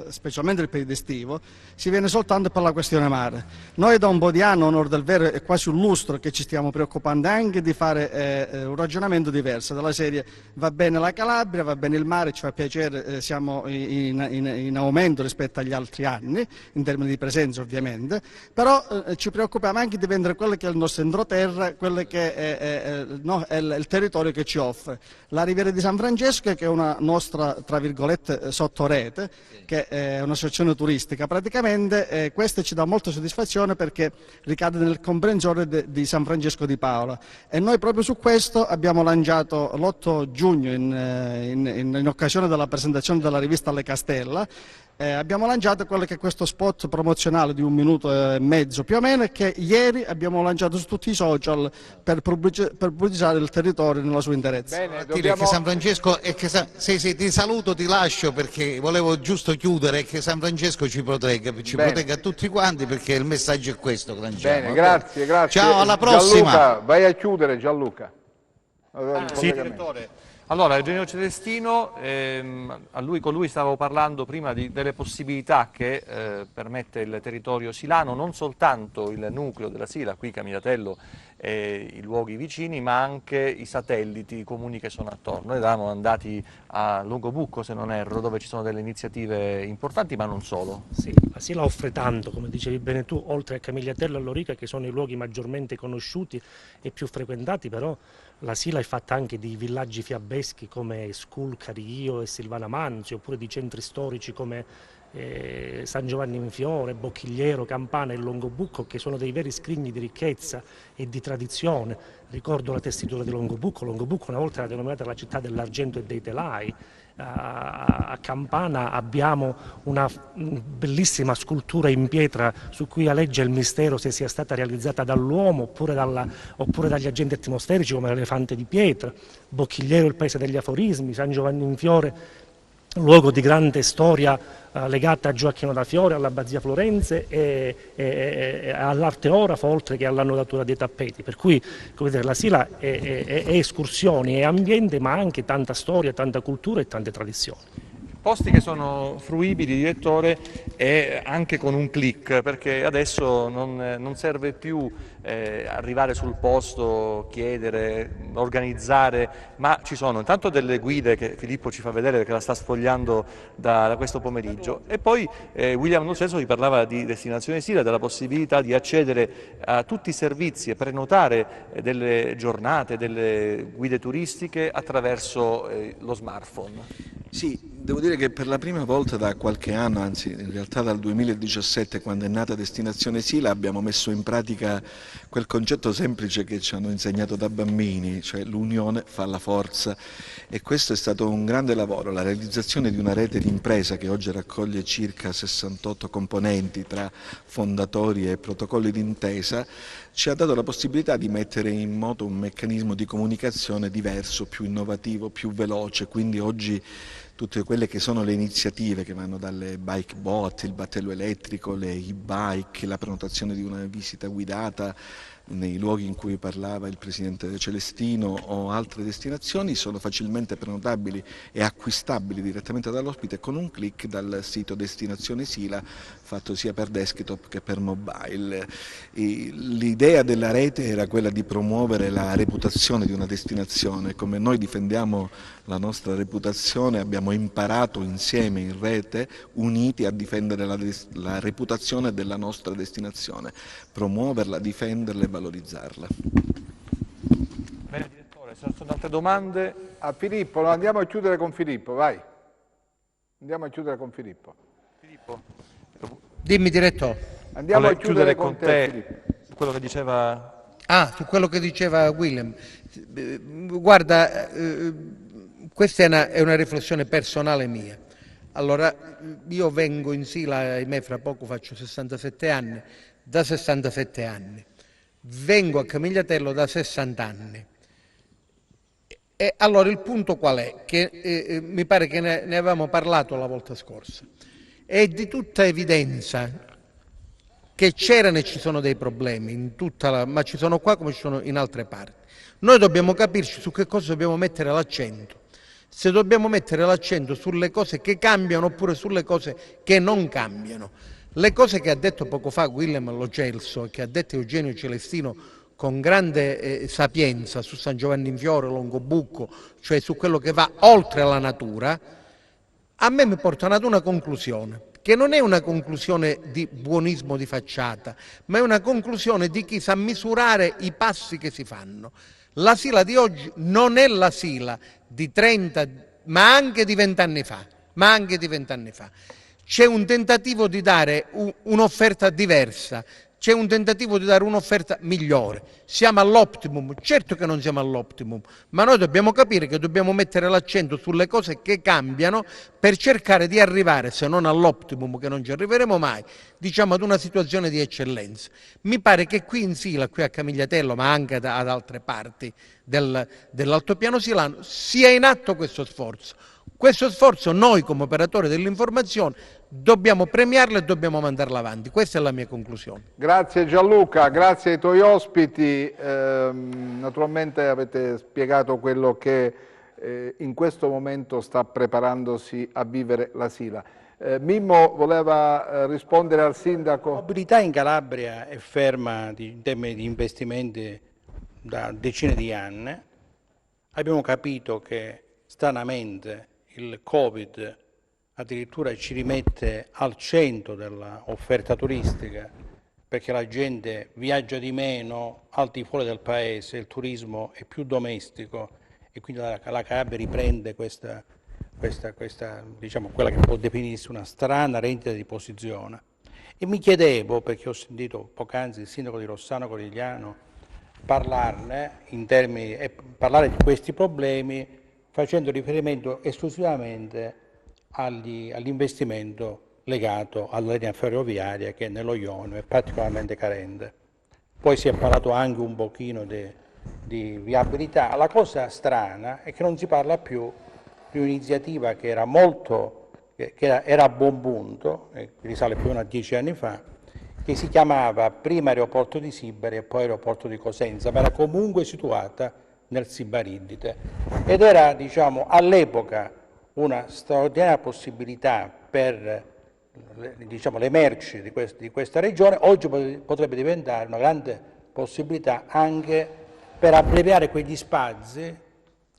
E: specialmente nel periodo estivo, si viene soltanto per la questione mare. Noi da un po' di anni, a onor del vero, è quasi un lustro che ci stiamo preoccupando anche di fare un ragionamento diverso, della serie va bene la Calabria, va bene il mare, ci fa piacere, siamo in aumento rispetto agli altri anni, in termini di presenza ovviamente, però ci preoccupiamo anche di vendere quello che è il nostro entroterra, quello che è il territorio che ci offre. La Riviera di San Francesco, che è una nostra, tra virgolette, sottorete, che è un'associazione turistica, praticamente questo ci dà molta soddisfazione perché ricade nel comprensore di San Francesco di Paola e noi proprio su questo abbiamo lanciato l'8 giugno in occasione della presentazione della rivista Le Castella, abbiamo lanciato quello che è questo spot promozionale di 1 minuto e mezzo più o meno e che ieri abbiamo lanciato su tutti i social per pubblicizzare il territorio nella sua interezza.
D: Bene, che San Francesco sì, ti saluto, ti lascio perché volevo giusto chiudere che San Francesco ci protegga tutti quanti, perché il messaggio è questo che lanciamo.
A: Bene, grazie.
D: Ciao, alla prossima.
A: Gianluca, vai a chiudere Gianluca.
H: Sì, direttore. Allora, Eugenio Celestino, con lui stavo parlando prima delle possibilità che permette il territorio silano, non soltanto il nucleo della Sila, qui Camigliatello e i luoghi vicini, ma anche i satelliti, i comuni che sono attorno. Noi eravamo andati a Longobucco, se non erro, dove ci sono delle iniziative importanti, ma non solo.
L: Sì, la Sila offre tanto, come dicevi bene tu, oltre a Camigliatello e Lorica, che sono i luoghi maggiormente conosciuti e più frequentati, però la Sila è fatta anche di villaggi fiabeschi come Sculcari, Io e Silvana Manzi, oppure di centri storici come San Giovanni in Fiore, Bocchigliero, Campana e Longobucco, che sono dei veri scrigni di ricchezza e di tradizione. Ricordo la tessitura di Longobucco. Longobucco una volta era denominata la città dell'argento e dei telai. A Campana abbiamo una bellissima scultura in pietra su cui aleggia il mistero se sia stata realizzata dall'uomo oppure dagli agenti atmosferici come l'elefante di pietra. Bocchigliero, il paese degli aforismi, San Giovanni in Fiore, luogo di grande storia legata a Gioacchino da Fiore, all'Abbazia Florense e all'arte orafo, oltre che all'annodatura dei tappeti. Per cui, come dire, la Sila è escursioni, è ambiente, ma anche tanta storia, tanta cultura e tante tradizioni.
H: Posti che sono fruibili, direttore, e anche con un click, perché adesso non serve più arrivare sul posto, chiedere, organizzare, ma ci sono intanto delle guide che Filippo ci fa vedere perché la sta sfogliando da questo pomeriggio, e poi William Noceso vi parlava di Destinazione Sila, della possibilità di accedere a tutti i servizi e prenotare delle giornate, delle guide turistiche attraverso lo smartphone.
I: Sì, Devo dire che per la prima volta da qualche anno, anzi in realtà dal 2017, quando è nata Destinazione Sila, abbiamo messo in pratica quel concetto semplice che ci hanno insegnato da bambini, cioè l'unione fa la forza, e questo è stato un grande lavoro. La realizzazione di una rete di impresa che oggi raccoglie circa 68 componenti tra fondatori e protocolli d'intesa ci ha dato la possibilità di mettere in moto un meccanismo di comunicazione diverso, più innovativo, più veloce, quindi oggi tutte quelle che sono le iniziative che vanno dalle bike bot, il battello elettrico, le e-bike, la prenotazione di una visita guidata nei luoghi in cui parlava il Presidente Celestino o altre destinazioni sono facilmente prenotabili e acquistabili direttamente dall'ospite con un click dal sito Destinazione Sila, fatto sia per desktop che per mobile. L'idea della rete era quella di promuovere la reputazione di una destinazione. Come noi difendiamo la nostra reputazione, abbiamo imparato insieme in rete, uniti, a difendere la reputazione della nostra destinazione, promuoverla, difenderla e valorizzarla.
H: Bene direttore, se non sono altre domande.
A: A Filippo, andiamo a chiudere con Filippo, vai. Andiamo a chiudere con Filippo.
H: Filippo.
J: Dimmi direttore.
A: Andiamo a chiudere con te, Filippo.
H: Su quello che diceva...
J: Su quello che diceva Willem. Guarda, questa è una riflessione personale mia. Allora, io vengo in Sila, ahimè fra poco faccio 67 anni, da 67 anni. Vengo a Camigliatello da 60 anni. E allora il punto qual è? Che mi pare che ne avevamo parlato la volta scorsa. È di tutta evidenza che c'erano e ci sono dei problemi, ma ci sono qua come ci sono in altre parti. Noi dobbiamo capirci su che cosa dobbiamo mettere l'accento. Se dobbiamo mettere l'accento sulle cose che cambiano oppure sulle cose che non cambiano. Le cose che ha detto poco fa Willem Lo Celso e che ha detto Eugenio Celestino con grande sapienza su San Giovanni in Fiore, Longobucco, cioè su quello che va oltre la natura, a me mi portano ad una conclusione, che non è una conclusione di buonismo di facciata, ma è una conclusione di chi sa misurare i passi che si fanno. La Sila di oggi non è la Sila di 30, ma anche di 20 anni fa. C'è un tentativo di dare un'offerta diversa, c'è un tentativo di dare un'offerta migliore. Siamo all'optimum? Certo che non siamo all'optimum, ma noi dobbiamo capire che dobbiamo mettere l'accento sulle cose che cambiano per cercare di arrivare, se non all'optimum, che non ci arriveremo mai, diciamo ad una situazione di eccellenza. Mi pare che qui in Sila, qui a Camigliatello, ma anche ad altre parti dell'altopiano silano, sia in atto questo sforzo. Questo sforzo noi come operatori dell'informazione dobbiamo premiarlo e dobbiamo mandarlo avanti. Questa è la mia conclusione.
A: Grazie Gianluca, grazie ai tuoi ospiti. Naturalmente avete spiegato quello che in questo momento sta preparandosi a vivere la Sila. Mimmo voleva rispondere al sindaco.
K: La mobilità in Calabria è ferma in termini di investimenti da decine di anni. Abbiamo capito che stranamente il Covid addirittura ci rimette al centro dell'offerta turistica, perché la gente viaggia di meno al di fuori del paese, il turismo è più domestico e quindi la Calabria riprende questa diciamo, quella che può definirsi una strana rendita di posizione. E mi chiedevo, perché ho sentito poc'anzi il sindaco di Rossano Corigliano parlare di questi problemi facendo riferimento esclusivamente all'investimento legato alla linea ferroviaria che nello Ionio è particolarmente carente. Poi si è parlato anche un pochino di viabilità. La cosa strana è che non si parla più di un'iniziativa che era era a buon punto, risale più o meno a 10 anni fa, che si chiamava prima Aeroporto di Sibari e poi Aeroporto di Cosenza, ma era comunque situata nel Sibaritide ed era, diciamo, all'epoca una straordinaria possibilità per le merci di questa regione. Oggi potrebbe diventare una grande possibilità anche per abbreviare quegli spazi,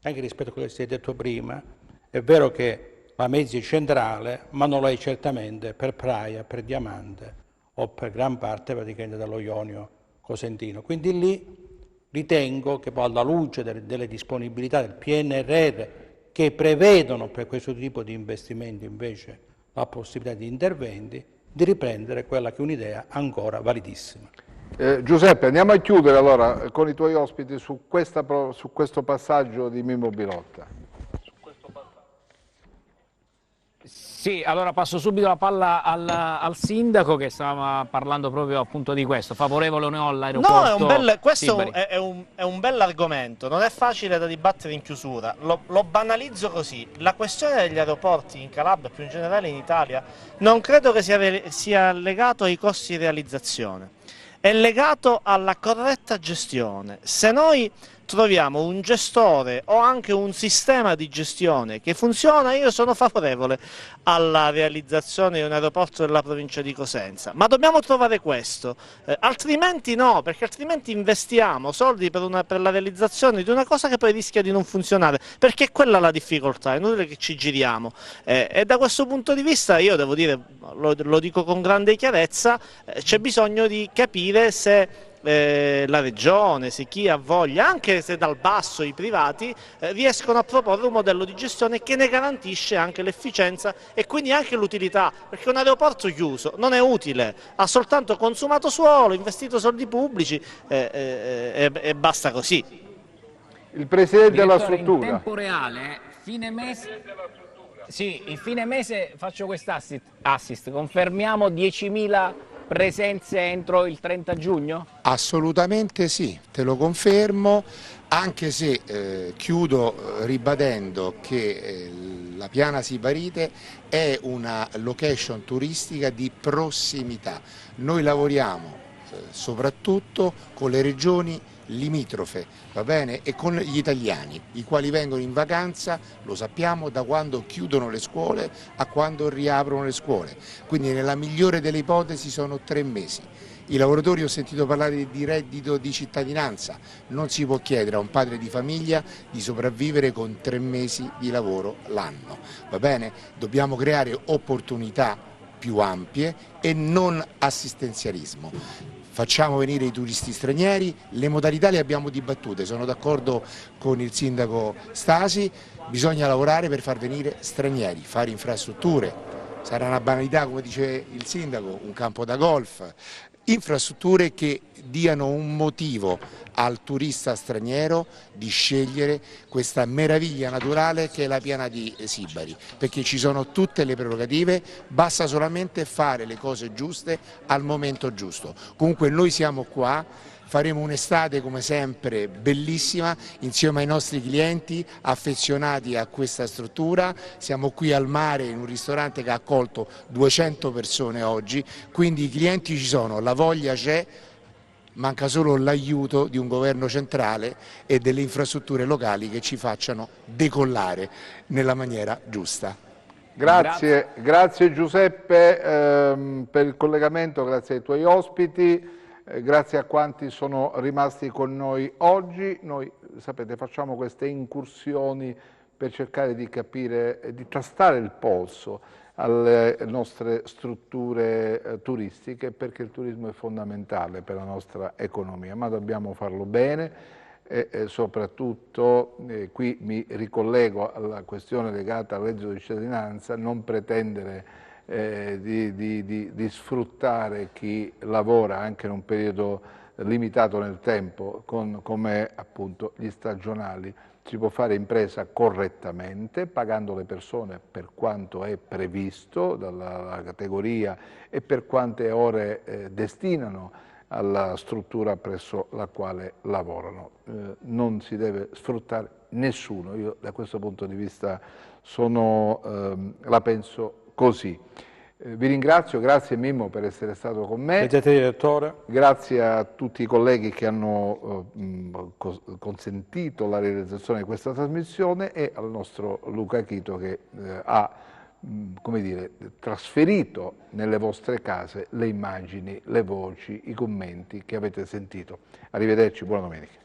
K: anche rispetto a quello che si è detto prima. È vero che la Mezzi è centrale, ma non lo è certamente per Praia, per Diamante o per gran parte praticamente dello Ionio Cosentino. Quindi lì ritengo che poi alla luce delle disponibilità del PNRR che prevedono per questo tipo di investimenti invece la possibilità di interventi, di riprendere quella che è un'idea ancora validissima.
A: Giuseppe, andiamo a chiudere allora con i tuoi ospiti su questo passaggio di Mimmo Bilotta.
F: Sì, allora passo subito la palla al sindaco che stava parlando proprio appunto di questo, favorevole o no all'aeroporto.
M: No, questo
F: Sibari.
M: è un bell'argomento, non è facile da dibattere in chiusura, lo banalizzo così. La questione degli aeroporti in Calabria, più in generale in Italia, non credo che sia legato ai costi di realizzazione, è legato alla corretta gestione. Se noi troviamo un gestore o anche un sistema di gestione che funziona, io sono favorevole alla realizzazione di un aeroporto della provincia di Cosenza, ma dobbiamo trovare questo, altrimenti no, perché altrimenti investiamo soldi per la realizzazione di una cosa che poi rischia di non funzionare, perché è quella la difficoltà, è inutile che ci giriamo, e da questo punto di vista io devo dire, lo dico con grande chiarezza, c'è bisogno di capire se la regione, se chi ha voglia, anche se dal basso i privati, riescono a proporre un modello di gestione che ne garantisce anche l'efficienza e quindi anche l'utilità, perché un aeroporto chiuso non è utile, ha soltanto consumato suolo, investito soldi pubblici e basta così.
A: Il presidente della struttura.
F: In tempo reale, fine mese... Sì, in fine mese faccio quest'assist, confermiamo 10.000 presenze entro il 30 giugno?
G: Assolutamente sì, te lo confermo, anche se chiudo ribadendo che la Piana Sibarite è una location turistica di prossimità. Noi lavoriamo soprattutto con le regioni limitrofe, va bene? E con gli italiani, i quali vengono in vacanza, lo sappiamo, da quando chiudono le scuole a quando riaprono le scuole, quindi nella migliore delle ipotesi sono 3 mesi. I lavoratori, ho sentito parlare di reddito di cittadinanza, non si può chiedere a un padre di famiglia di sopravvivere con 3 mesi di lavoro l'anno, va bene? Dobbiamo creare opportunità più ampie e non assistenzialismo. Facciamo venire i turisti stranieri, le modalità le abbiamo dibattute, sono d'accordo con il sindaco Stasi, bisogna lavorare per far venire stranieri, fare infrastrutture, sarà una banalità come dice il sindaco, un campo da golf, infrastrutture che diano un motivo al turista straniero di scegliere questa meraviglia naturale che è la Piana di Sibari, perché ci sono tutte le prerogative, basta solamente fare le cose giuste al momento giusto. Comunque noi siamo qua, faremo un'estate come sempre bellissima insieme ai nostri clienti affezionati a questa struttura, siamo qui al mare in un ristorante che ha accolto 200 persone oggi, quindi i clienti ci sono, la voglia c'è, manca solo l'aiuto di un governo centrale e delle infrastrutture locali che ci facciano decollare nella maniera giusta.
A: Grazie Giuseppe per il collegamento, grazie ai tuoi ospiti. Grazie a quanti sono rimasti con noi oggi. Noi, sapete, facciamo queste incursioni per cercare di capire e di tastare il polso alle nostre strutture turistiche, perché il turismo è fondamentale per la nostra economia, ma dobbiamo farlo bene e soprattutto, qui mi ricollego alla questione legata al reddito di cittadinanza, non pretendere di sfruttare chi lavora anche in un periodo limitato nel tempo come appunto gli stagionali. Si può fare impresa correttamente pagando le persone per quanto è previsto dalla categoria e per quante ore destinano alla struttura presso la quale lavorano. Non si deve sfruttare nessuno, io da questo punto di vista la penso così. Vi ringrazio, grazie Mimmo per essere stato con me.
H: Grazie a te direttore.
A: Grazie a tutti i colleghi che hanno consentito la realizzazione di questa trasmissione e al nostro Luca Chito che ha come dire, trasferito nelle vostre case le immagini, le voci, i commenti che avete sentito. Arrivederci, buona domenica.